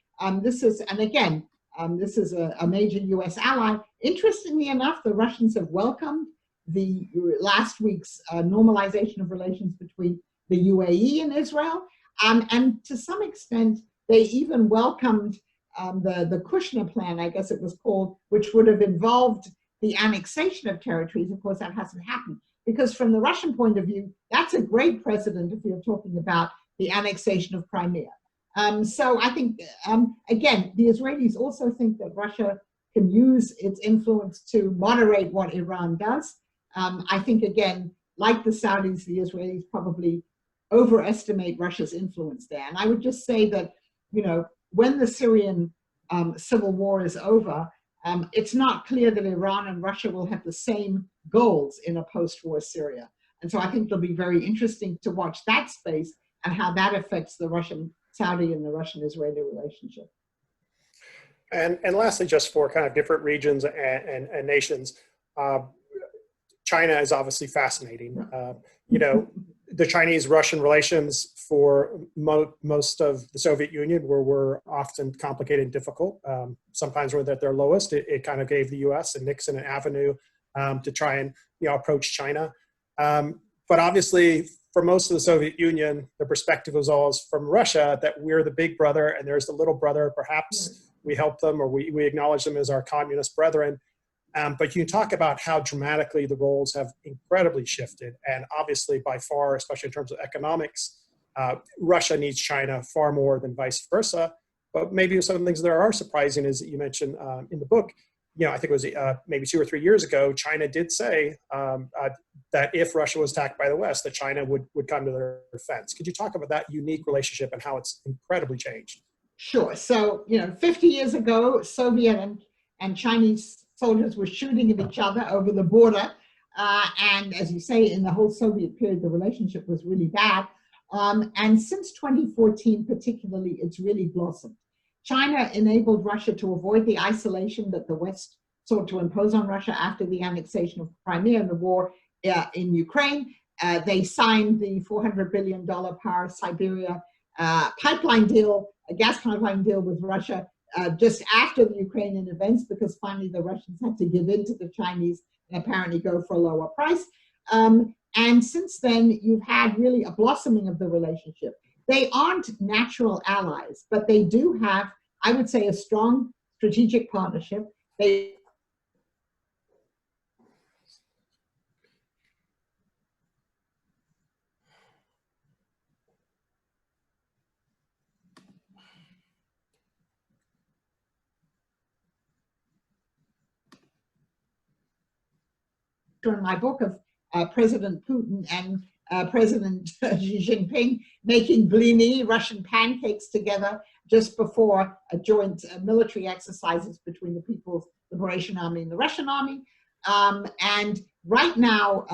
Speaker 2: this is a major U.S. ally. Interestingly enough, the Russians have welcomed the last week's normalization of relations between the UAE and Israel. And to some extent, they even welcomed the Kushner plan, I guess it was called, which would have involved the annexation of territories. Of course, that hasn't happened, because from the Russian point of view, that's a great precedent if you're talking about the annexation of Crimea. So I think, again, the Israelis also think that Russia can use its influence to moderate what Iran does. I think, again, like the Saudis, the Israelis probably overestimate Russia's influence there. And I would just say that, when the Syrian civil war is over, it's not clear that Iran and Russia will have the same goals in a post-war Syria. And so I think it'll be very interesting to watch that space and how that affects the Russian-Saudi and the Russian-Israeli relationship.
Speaker 1: And lastly, just for kind of different regions and nations, China is obviously fascinating. The Chinese-Russian relations for most of the Soviet Union were often complicated and difficult. Sometimes when they're at their lowest, it kind of gave the U.S. and Nixon an avenue to try and approach China. But obviously, for most of the Soviet Union, the perspective was always from Russia that we're the big brother and there's the little brother. Perhaps we help them or we acknowledge them as our communist brethren. But you can talk about how dramatically the roles have incredibly shifted. And obviously, by far, especially in terms of economics, Russia needs China far more than vice versa. But maybe some of the things that are surprising is that you mentioned in the book, I think it was maybe 2 or 3 years ago, China did say that if Russia was attacked by the West, that China would come to their defense. Could you talk about that unique relationship and how it's incredibly changed?
Speaker 2: Sure. So, 50 years ago, Soviet and Chinese soldiers were shooting at each other over the border. And as you say, in the whole Soviet period, the relationship was really bad. And since 2014, particularly, it's really blossomed. China enabled Russia to avoid the isolation that the West sought to impose on Russia after the annexation of Crimea and the war in Ukraine. They signed the $400 billion Power Siberia pipeline deal, a gas pipeline deal with Russia just after the Ukrainian events, because finally the Russians had to give in to the Chinese and apparently go for a lower price. And since then, you've had really a blossoming of the relationship. They aren't natural allies, but they do have, I would say, a strong strategic partnership. In my book of President Putin and President Xi Jinping making blini, Russian pancakes together just before a joint military exercises between the People's Liberation Army and the Russian Army. And right now,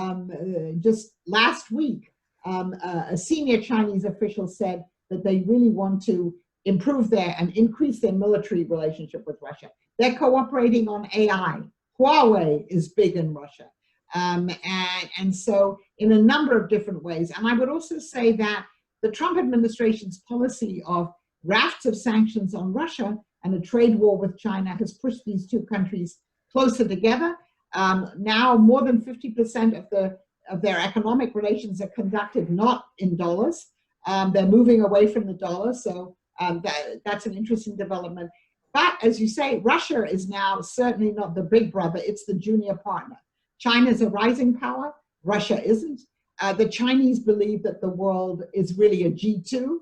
Speaker 2: just last week, a senior Chinese official said that they really want to improve and increase their military relationship with Russia. They're cooperating on AI. Huawei is big in Russia. And so in a number of different ways. And I would also say that the Trump administration's policy of rafts of sanctions on Russia and a trade war with China has pushed these two countries closer together. Now more than 50% of their economic relations are conducted not in dollars. They're moving away from the dollar. So that's an interesting development. But as you say, Russia is now certainly not the big brother, it's the junior partner. China's a rising power, Russia isn't. The Chinese believe that the world is really a G2,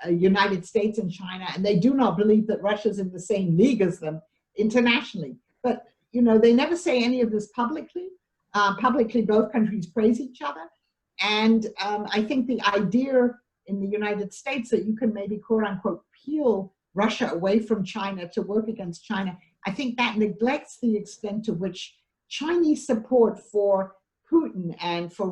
Speaker 2: United States and China, and they do not believe that Russia's in the same league as them internationally. But, they never say any of this publicly. Publicly, both countries praise each other. And I think the idea in the United States that you can maybe, quote unquote, peel Russia away from China to work against China, I think that neglects the extent to which Chinese support for Putin and for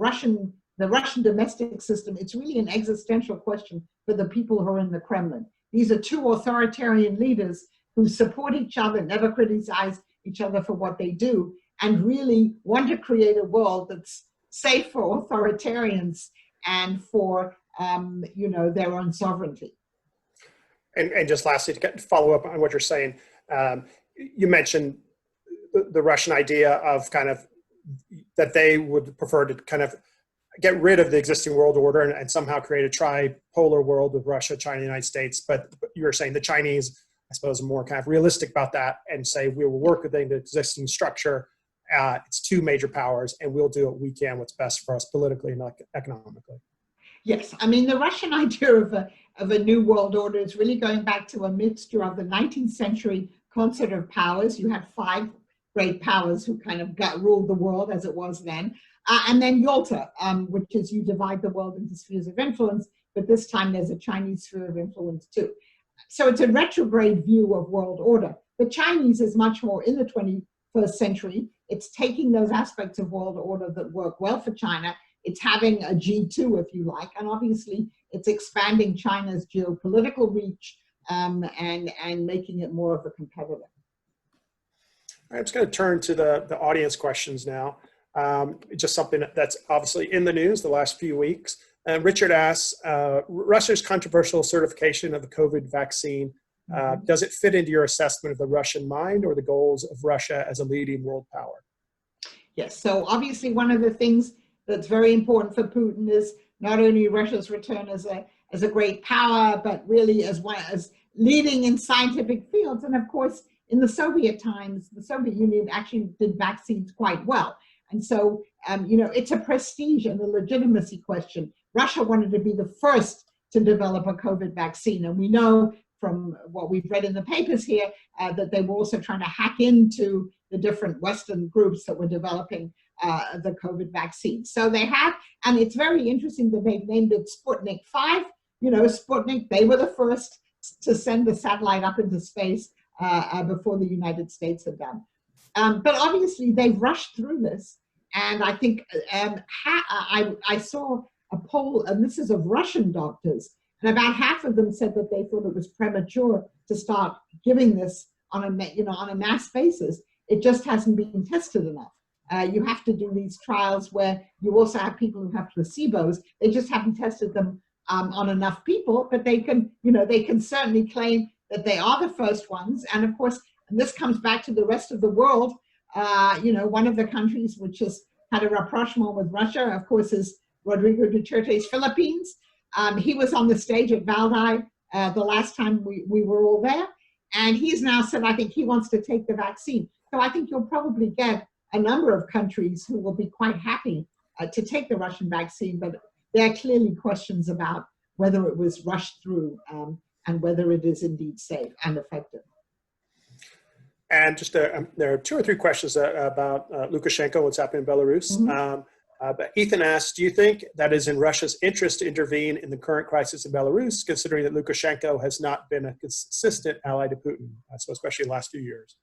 Speaker 2: the Russian domestic system, it's really an existential question for the people who are in the Kremlin. These are two authoritarian leaders who support each other, never criticize each other for what they do, and really want to create a world that's safe for authoritarians and for their own sovereignty.
Speaker 1: And just lastly, to follow up on what you're saying, you mentioned the Russian idea of kind of that they would prefer to kind of get rid of the existing world order and somehow create a tripolar world with Russia, China, and the United States. But you were saying the Chinese, I suppose, are more kind of realistic about that and say we will work within the existing structure. It's two major powers, and we'll do what we can, what's best for us politically and economically.
Speaker 2: Yes, I mean, the Russian idea of a new world order is really going back to a mixture of the 19th century concert of powers. You had five great powers who kind of ruled the world as it was then. And then Yalta, which is you divide the world into spheres of influence, but this time there's a Chinese sphere of influence too. So it's a retrograde view of world order. The Chinese is much more in the 21st century. It's taking those aspects of world order that work well for China. It's having a G2, if you like, and obviously it's expanding China's geopolitical reach and making it more of a competitor.
Speaker 1: All right, I'm just going to turn to the audience questions now. Just something that's obviously in the news the last few weeks. Richard asks, Russia's controversial certification of the COVID vaccine, does it fit into your assessment of the Russian mind or the goals of Russia as a leading world power?
Speaker 2: Yes, so obviously one of the things that's very important for Putin is not only Russia's return as a great power, but really as leading in scientific fields. And of course, in the Soviet times, the Soviet Union actually did vaccines quite well. And so, it's a prestige and a legitimacy question. Russia wanted to be the first to develop a COVID vaccine. And we know from what we've read in the papers here that they were also trying to hack into the different Western groups that were developing the COVID vaccine. So they had, and it's very interesting that they've named it Sputnik 5. Sputnik, they were the first to send the satellite up into space before the United States had done. But obviously they've rushed through this. And I think I saw a poll, and this is of Russian doctors, and about half of them said that they thought it was premature to start giving this on a mass basis. It just hasn't been tested enough. You have to do these trials where you also have people who have placebos. They just haven't tested them on enough people, but they can certainly claim that they are the first ones. And of course, and this comes back to the rest of the world. One of the countries which has had a rapprochement with Russia, of course, is Rodrigo Duterte's Philippines. He was on the stage at Valentine the last time we were all there. And he's now said, I think he wants to take the vaccine. So I think you'll probably get a number of countries who will be quite happy to take the Russian vaccine, but there are clearly questions about whether it was rushed through and whether it is indeed safe and effective.
Speaker 1: And just there are 2 or 3 questions about Lukashenko, what's happening in Belarus.
Speaker 2: Mm-hmm.
Speaker 1: But Ethan asks, do you think that is in Russia's interest to intervene in the current crisis in Belarus, considering that Lukashenko has not been a consistent ally to Putin, so especially in the last few years?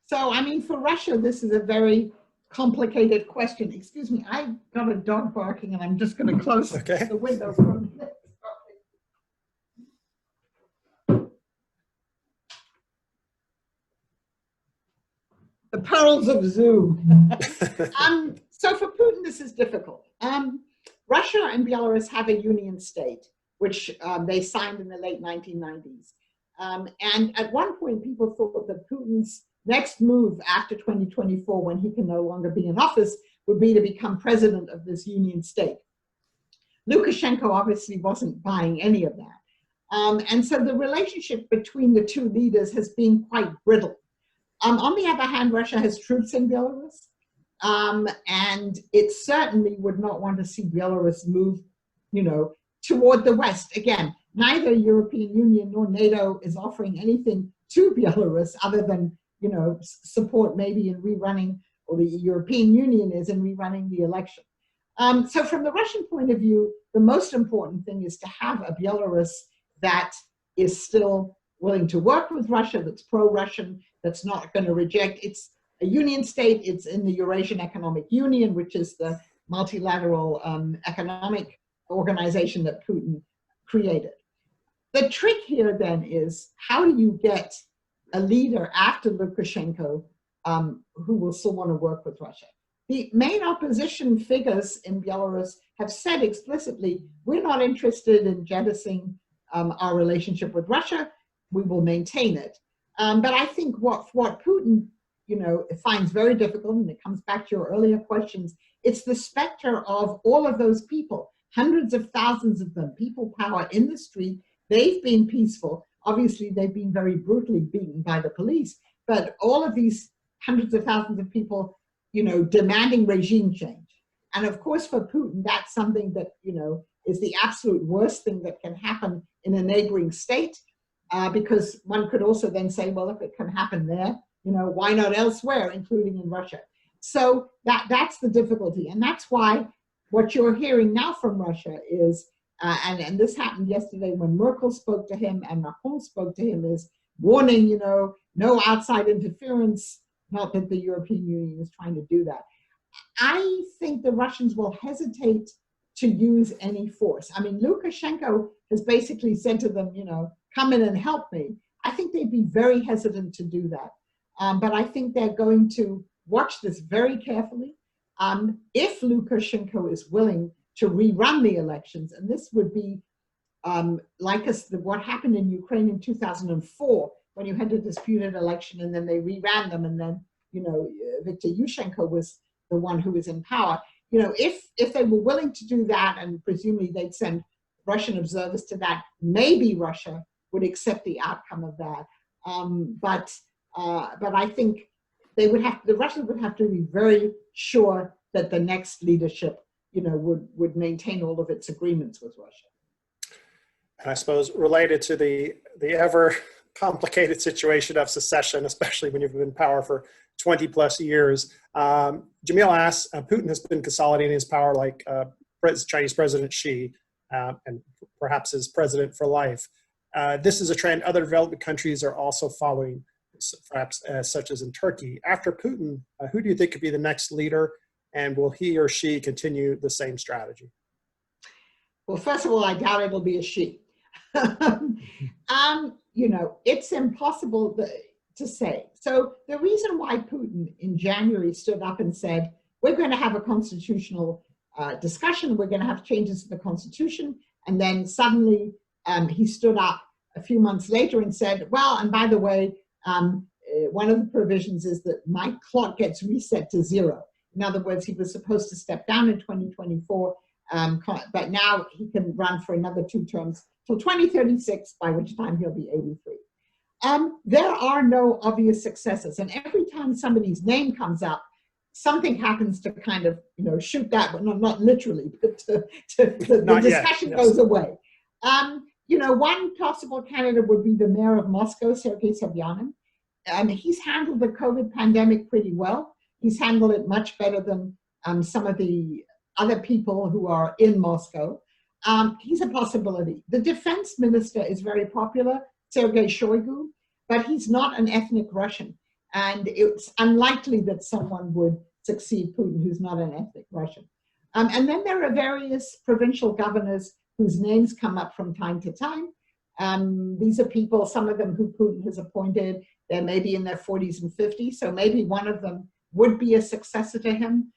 Speaker 2: So, for Russia, this is a very complicated question. Excuse me, I got a dog barking and I'm just going to close the window for a minute. The perils of Zoom. So for Putin, this is difficult. Russia and Belarus have a union state, which they signed in the late 1990s. And at one point, people thought that Putin's next move after 2024, when he can no longer be in office, would be to become president of this union state. Lukashenko obviously wasn't buying any of that. And so the relationship between the 2 leaders has been quite brittle. On the other hand, Russia has troops in Belarus, and it certainly would not want to see Belarus move, toward the West. Again, neither European Union nor NATO is offering anything to Belarus other than, support maybe in rerunning, or the European Union is in rerunning the election. So from the Russian point of view, the most important thing is to have a Belarus that is still willing to work with Russia, that's pro-Russian, that's not going to reject. It's a union state. It's in the Eurasian Economic Union, which is the multilateral economic organization that Putin created. The trick here then is, how do you get a leader after Lukashenko who will still want to work with Russia? The main opposition figures in Belarus have said explicitly, we're not interested in jettisoning our relationship with Russia. We will maintain it. But I think what Putin, finds very difficult, and it comes back to your earlier questions, it's the specter of all of those people, hundreds of thousands of them, people power in the street. They've been peaceful. Obviously, they've been very brutally beaten by the police, but all of these hundreds of thousands of people, demanding regime change. And of course, for Putin, that's something that, is the absolute worst thing that can happen in a neighboring state. Because one could also then say, well, if it can happen there, why not elsewhere, including in Russia? So that's the difficulty. And that's why what you're hearing now from Russia is, and this happened yesterday when Merkel spoke to him and Macron spoke to him, is warning, no outside interference, not that the European Union is trying to do that. I think the Russians will hesitate to use any force. I mean, Lukashenko has basically said to them, come in and help me. I think they'd be very hesitant to do that. But I think they're going to watch this very carefully. If Lukashenko is willing to rerun the elections, and this would be like what happened in Ukraine in 2004, when you had a disputed election and then they reran them, and then Viktor Yushchenko was the one who was in power. If they were willing to do that, and presumably they'd send Russian observers to that, maybe Russia would accept the outcome of that. But I think the Russians would have to be very sure that the next leadership, would maintain all of its agreements with Russia.
Speaker 1: And I suppose related to the ever complicated situation of secession, especially when you've been in power for 20 plus years. Jamil asks, Putin has been consolidating his power like Chinese President Xi, and perhaps as president for life. This is a trend other developed countries are also following, perhaps such as in Turkey. After Putin, who do you think could be the next leader, and will he or she continue the same strategy?
Speaker 2: Well, first of all, I doubt it'll be a she. It's impossible to say. So the reason why Putin in January stood up and said, we're going to have a constitutional discussion, we're going to have changes to the Constitution, and then suddenly he stood up a few months later and said, well, and by the way, one of the provisions is that my clock gets reset to 0. In other words, he was supposed to step down in 2024, but now he can run for another 2 terms till 2036, by which time he'll be 83. There are no obvious successors, and every time somebody's name comes up, something happens to kind of, shoot that, but not literally, but the discussion goes away. One possible candidate would be the mayor of Moscow, Sergei Sobyanin. He's handled the COVID pandemic pretty well. He's handled it much better than some of the other people who are in Moscow. He's a possibility. The defense minister is very popular, Sergei Shoigu, but he's not an ethnic Russian. And it's unlikely that someone would succeed Putin who's not an ethnic Russian. And then there are various provincial governors whose names come up from time to time. These are people, some of them who Putin has appointed. They're maybe in their 40s and 50s, so maybe one of them would be a successor to him.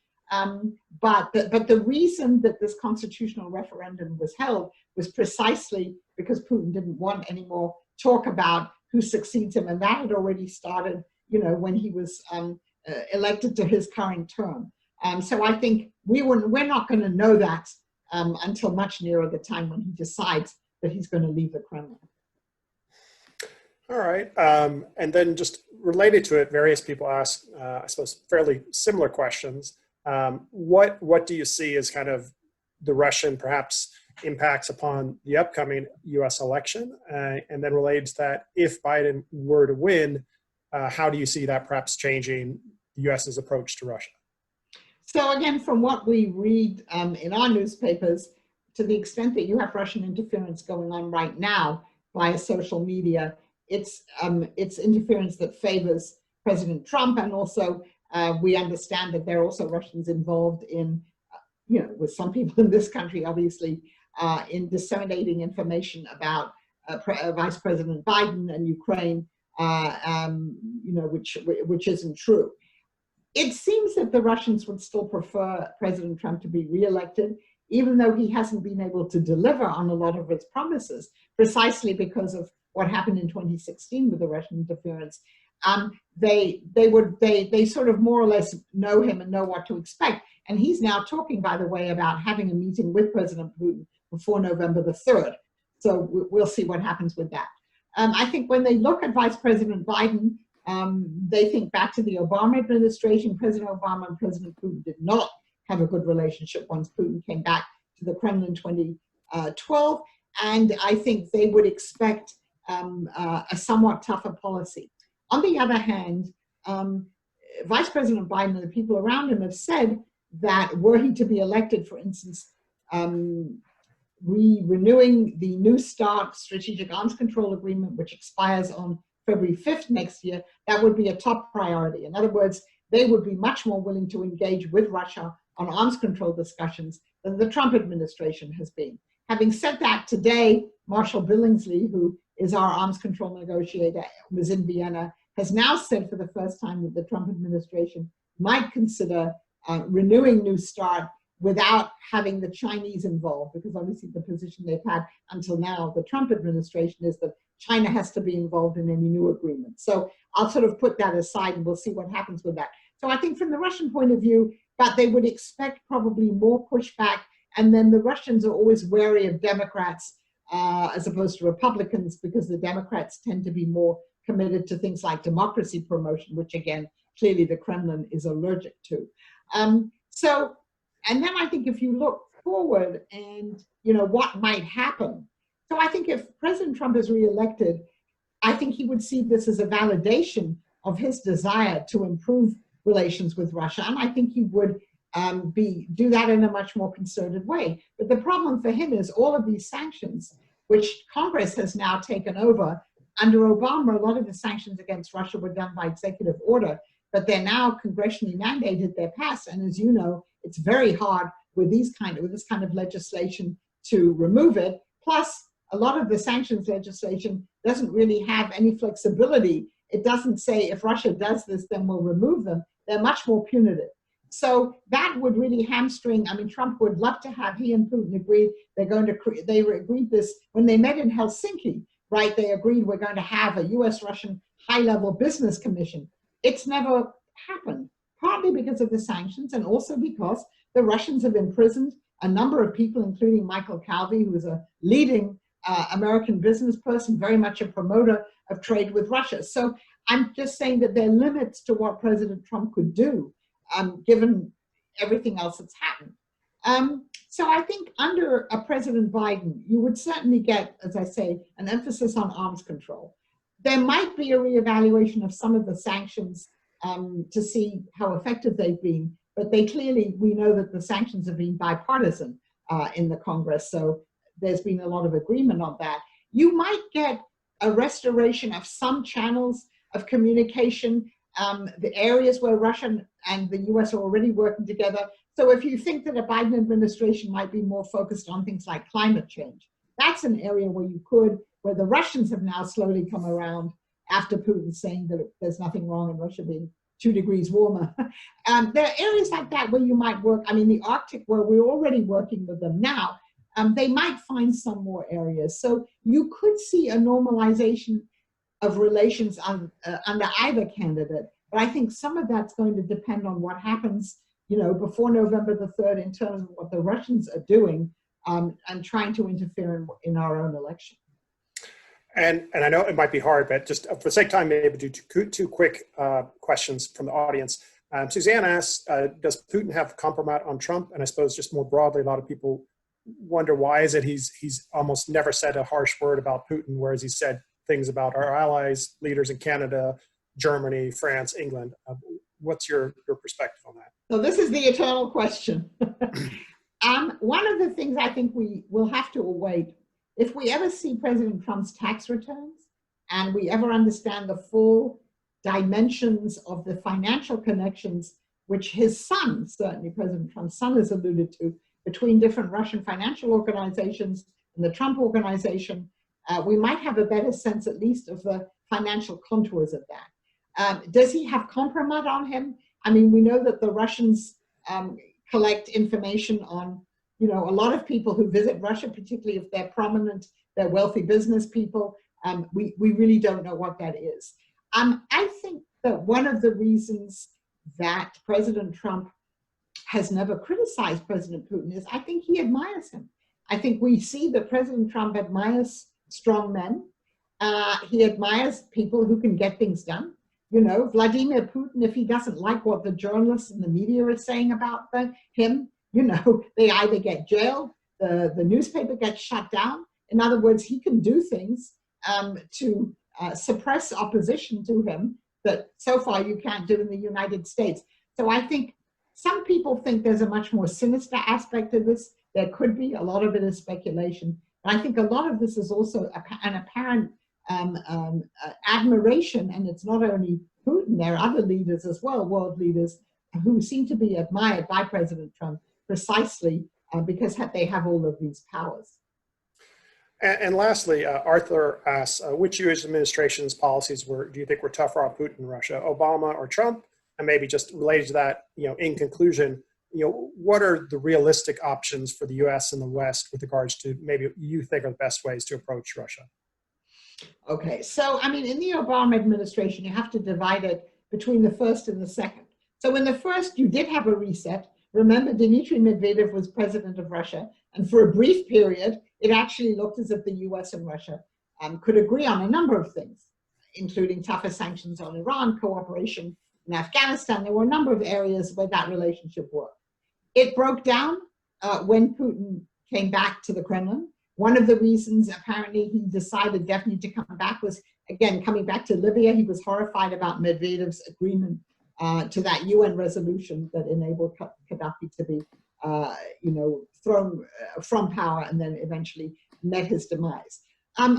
Speaker 2: But the reason that this constitutional referendum was held was precisely because Putin didn't want any more talk about who succeeds him, and that had already started, when he was elected to his current term. So I think we're not going to know that until much nearer the time when he decides that he's going to leave the Kremlin.
Speaker 1: All right, and then just related to it, various people ask, I suppose, fairly similar questions. What do you see as kind of the Russian, perhaps, impacts upon the upcoming U.S. election? And then related to that, if Biden were to win, how do you see that perhaps changing the U.S.'s approach to Russia?
Speaker 2: So again, from what we read in our newspapers, to the extent that you have Russian interference going on right now via social media, it's interference that favors President Trump, and also we understand that there are also Russians involved in, with some people in this country, obviously, in disseminating information about Vice President Biden and Ukraine, which isn't true. It seems that the Russians would still prefer President Trump to be reelected, even though he hasn't been able to deliver on a lot of his promises, precisely because of what happened in 2016 with the Russian interference. They sort of more or less know him and know what to expect. And he's now talking, by the way, about having a meeting with President Putin before November the 3rd. So we'll see what happens with that. I think when they look at Vice President Biden, they think back to the Obama administration. President Obama and President Putin did not have a good relationship once Putin came back to the Kremlin in 2012. And I think they would expect a somewhat tougher policy. On the other hand, Vice President Biden and the people around him have said that were he to be elected, for instance, renewing the New START Strategic Arms Control Agreement, which expires on February 5th next year, that would be a top priority. In other words, they would be much more willing to engage with Russia on arms control discussions than the Trump administration has been. Having said that, today, Marshall Billingsley, who is our arms control negotiator, was in Vienna, has now said for the first time that the Trump administration might consider renewing New START without having the Chinese involved, because obviously the position they've had until now, the Trump administration, is that China has to be involved in any new agreement. So I'll sort of put that aside and we'll see what happens with that. So I think from the Russian point of view, but they would expect probably more pushback, and then the Russians are always wary of Democrats as opposed to Republicans, because the Democrats tend to be more committed to things like democracy promotion, which again, clearly the Kremlin is allergic to. And then I think if you look forward and, you know, what might happen. So I think if President Trump is reelected, I think he would see this as a validation of his desire to improve relations with Russia. And I think he would do that in a much more concerted way. But the problem for him is all of these sanctions, which Congress has now taken over. Under Obama, a lot of the sanctions against Russia were done by executive order, but they're now congressionally mandated, they're passed. And as you know, it's very hard with this kind of legislation to remove it. Plus, a lot of the sanctions legislation doesn't really have any flexibility. It doesn't say if Russia does this, then we'll remove them. They're much more punitive. So that would really hamstring. I mean, Trump would love to have, he and Putin agreed, they agreed this when they met in Helsinki, right? They agreed we're going to have a US-Russian high-level business commission. It's never happened, partly because of the sanctions and also because the Russians have imprisoned a number of people, including Michael Calvi, who is a leading American business person, very much a promoter of trade with Russia. So I'm just saying that there are limits to what President Trump could do, given everything else that's happened. So I think under a President Biden, you would certainly get, as I say, an emphasis on arms control. There might be a reevaluation of some of the sanctions to see how effective they've been, but we know that the sanctions have been bipartisan in the Congress, so there's been a lot of agreement on that. You might get a restoration of some channels of communication, the areas where Russia and the US are already working together. So if you think that a Biden administration might be more focused on things like climate change, that's an area where the Russians have now slowly come around after Putin saying that there's nothing wrong in Russia being 2 degrees warmer. There are areas like that where you might work. I mean, the Arctic, where we're already working with them now, they might find some more areas. So you could see a normalization of relations under either candidate. But I think some of that's going to depend on what happens, you know, before November the 3rd in terms of what the Russians are doing and trying to interfere in our own election.
Speaker 1: And I know it might be hard, but just for the sake of time, maybe do two quick questions from the audience. Suzanne asks, does Putin have compromise on Trump? And I suppose just more broadly, a lot of people wonder why is it he's almost never said a harsh word about Putin, whereas he said things about our allies, leaders in Canada, Germany, France, England. What's your perspective on that?
Speaker 2: So this is the eternal question. One of the things I think we will have to await, if we ever see President Trump's tax returns and we ever understand the full dimensions of the financial connections, which his son, certainly President Trump's son, has alluded to, between different Russian financial organizations and the Trump organization, we might have a better sense at least of the financial contours of that. Does he have compromise on him? I mean, we know that the Russians collect information on, you know, a lot of people who visit Russia, particularly if they're prominent, they're wealthy business people. We really don't know what that is. I think that one of the reasons that President Trump has never criticized President Putin is I think he admires him. I think we see that President Trump admires strong men. He admires people who can get things done. You know, Vladimir Putin, if he doesn't like what the journalists and the media are saying about him, you know, they either get jailed, the newspaper gets shut down. In other words, he can do things to suppress opposition to him that so far you can't do in the United States. So I think some people think there's a much more sinister aspect of this. There could be. A lot of it is speculation. But I think a lot of this is also an apparent admiration, and it's not only Putin, there are other leaders as well, world leaders, who seem to be admired by President Trump precisely because they have all of these powers.
Speaker 1: And lastly, Arthur asks, which U.S. administration's policies do you think were tougher on Putin and Russia, Obama or Trump? And maybe just related to that, in conclusion, what are the realistic options for the U.S. and the West with regards to maybe you think are the best ways to approach Russia?
Speaker 2: Okay, so I mean, in the Obama administration, you have to divide it between the first and the second. So in the first, you did have a reset. Remember, Dmitry Medvedev was president of Russia, and for a brief period, it actually looked as if the US and Russia could agree on a number of things, including tougher sanctions on Iran, cooperation in Afghanistan. There were a number of areas where that relationship worked. It broke down when Putin came back to the Kremlin. One of the reasons apparently he decided definitely to come back was, again, coming back to Libya. He was horrified about Medvedev's agreement to that UN resolution that enabled Gaddafi to be, thrown from power and then eventually met his demise.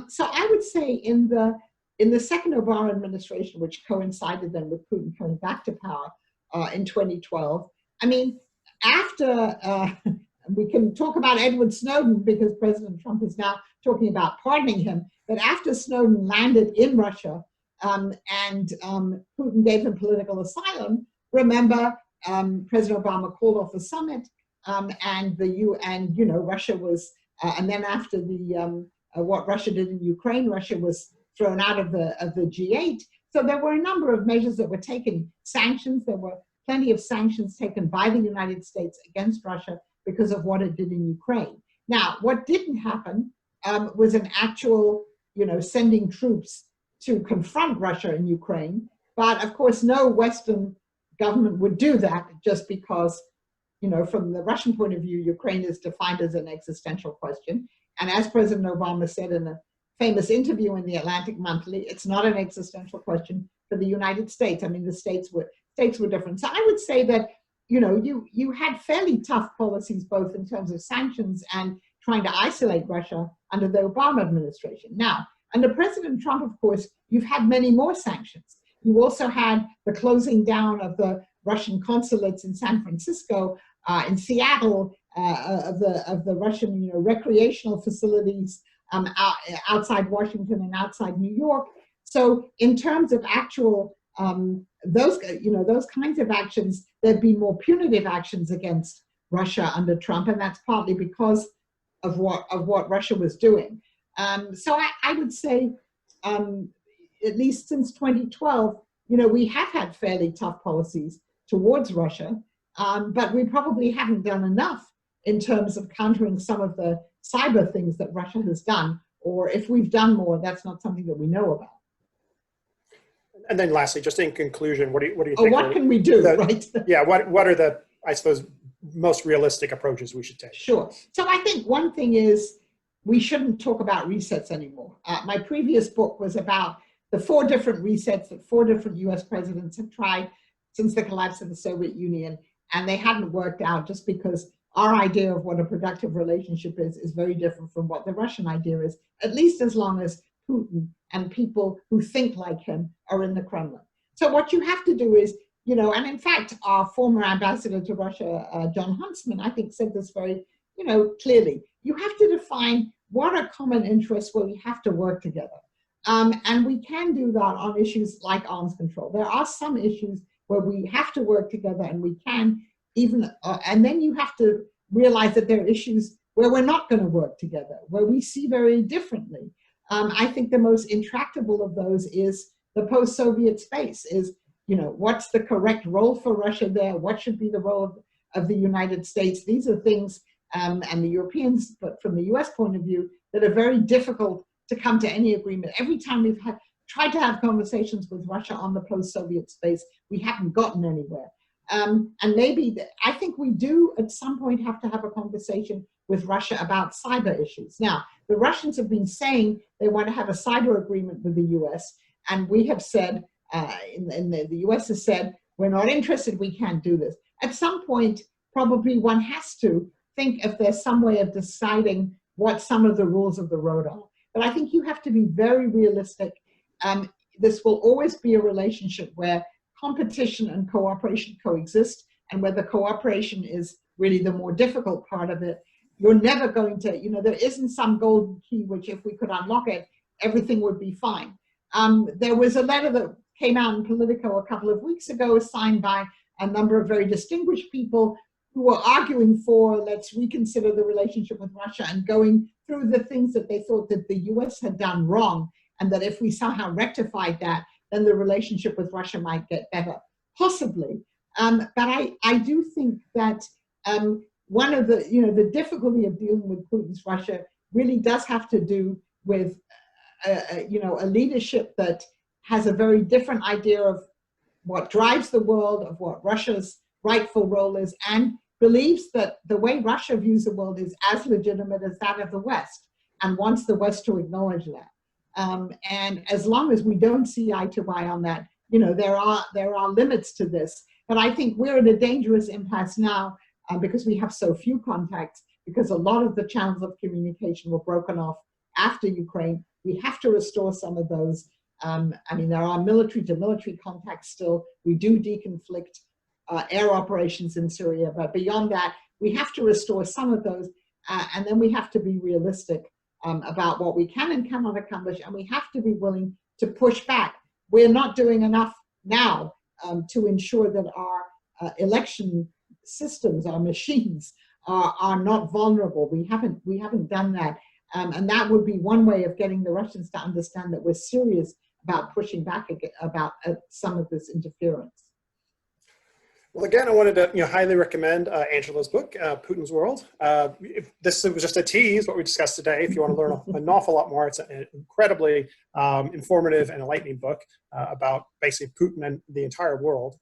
Speaker 2: So I would say in the second Obama administration, which coincided then with Putin coming back to power in 2012, I mean, after we can talk about Edward Snowden because President Trump is now talking about pardoning him, but after Snowden landed in Russia, and Putin gave him political asylum. Remember, President Obama called off a summit, and Russia was, and then after what Russia did in Ukraine, Russia was thrown out of the G8. So there were a number of measures that were taken. Sanctions. There were plenty of sanctions taken by the United States against Russia because of what it did in Ukraine. Now, what didn't happen was an actual, sending troops to confront Russia in Ukraine. But of course, no Western government would do that just because, from the Russian point of view, Ukraine is defined as an existential question. And as President Obama said in a famous interview in the Atlantic Monthly, it's not an existential question for the United States. I mean, the states were different. So I would say that, you had fairly tough policies, both in terms of sanctions and trying to isolate Russia under the Obama administration. Now, under President Trump, of course, you've had many more sanctions. You also had the closing down of the Russian consulates in San Francisco, in Seattle, of the Russian recreational facilities outside Washington and outside New York. So in terms of actual those kinds of actions, there'd be more punitive actions against Russia under Trump, and that's partly because of what Russia was doing. So I would say, at least since 2012, we have had fairly tough policies towards Russia, but we probably haven't done enough in terms of countering some of the cyber things that Russia has done, or if we've done more, that's not something that we know about.
Speaker 1: And then lastly, just in conclusion, what do you think?
Speaker 2: What can we do, right?
Speaker 1: Yeah, what are the, I suppose, most realistic approaches we should take?
Speaker 2: Sure. So I think one thing is we shouldn't talk about resets anymore. My previous book was about the 4 different resets that 4 different US presidents have tried since the collapse of the Soviet Union, and they hadn't worked out just because our idea of what a productive relationship is very different from what the Russian idea is, at least as long as Putin and people who think like him are in the Kremlin. So what you have to do is, and in fact, our former ambassador to Russia, John Huntsman, I think said this very, clearly. You have to define what are common interests where we have to work together. And we can do that on issues like arms control. There are some issues where we have to work together and we can even, and then you have to realize that there are issues where we're not going to work together, where we see very differently. I think the most intractable of those is the post-Soviet space, is, what's the correct role for Russia there? What should be the role of the United States? These are things, and the Europeans, but from the US point of view, that are very difficult to come to any agreement. Every time we've tried to have conversations with Russia on the post-Soviet space, we haven't gotten anywhere. And maybe, I think we do at some point have to have a conversation with Russia about cyber issues. Now, the Russians have been saying they want to have a cyber agreement with the US, and we have said in the US has said, we're not interested, we can't do this. At some point, probably one has to think if there's some way of deciding what some of the rules of the road are. But I think you have to be very realistic. This will always be a relationship where competition and cooperation coexist, and where the cooperation is really the more difficult part of it. You're never going to, there isn't some golden key which if we could unlock it, everything would be fine. There was a letter that came out in Politico a couple of weeks ago, signed by a number of very distinguished people who were arguing for, let's reconsider the relationship with Russia, and going through the things that they thought that the US had done wrong, and that if we somehow rectified that, then the relationship with Russia might get better, possibly. But I do think that one of the difficulty of dealing with Putin's Russia really does have to do with a leadership that has a very different idea of what drives the world, of what Russia's rightful role is, and believes that the way Russia views the world is as legitimate as that of the West, and wants the West to acknowledge that. And as long as we don't see eye to eye on that, there are limits to this. But I think we're at a dangerous impasse now because we have so few contacts, because a lot of the channels of communication were broken off after Ukraine. We have to restore some of those. There are military to military contacts still. We do deconflict air operations in Syria, but beyond that, we have to restore some of those. And then we have to be realistic about what we can and cannot accomplish, and we have to be willing to push back. We're not doing enough now to ensure that our election systems, our machines, are not vulnerable. We haven't done that, and that would be one way of getting the Russians to understand that we're serious about pushing back about some of this interference.
Speaker 1: Well, again, I wanted to highly recommend Angela's book, Putins World. If this was just a tease, what we discussed today. If you want to learn an awful lot more, it's an incredibly informative and enlightening book about basically Putin and the entire world.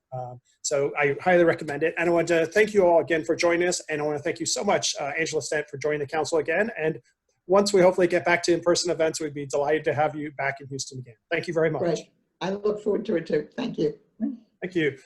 Speaker 1: So I highly recommend it. And I want to thank you all again for joining us. And I want to thank you so much, Angela Stent, for joining the council again. And once we hopefully get back to in-person events, we'd be delighted to have you back in Houston again. Thank you very much.
Speaker 2: Great. I look forward to it too. Thank you.
Speaker 1: Thank you.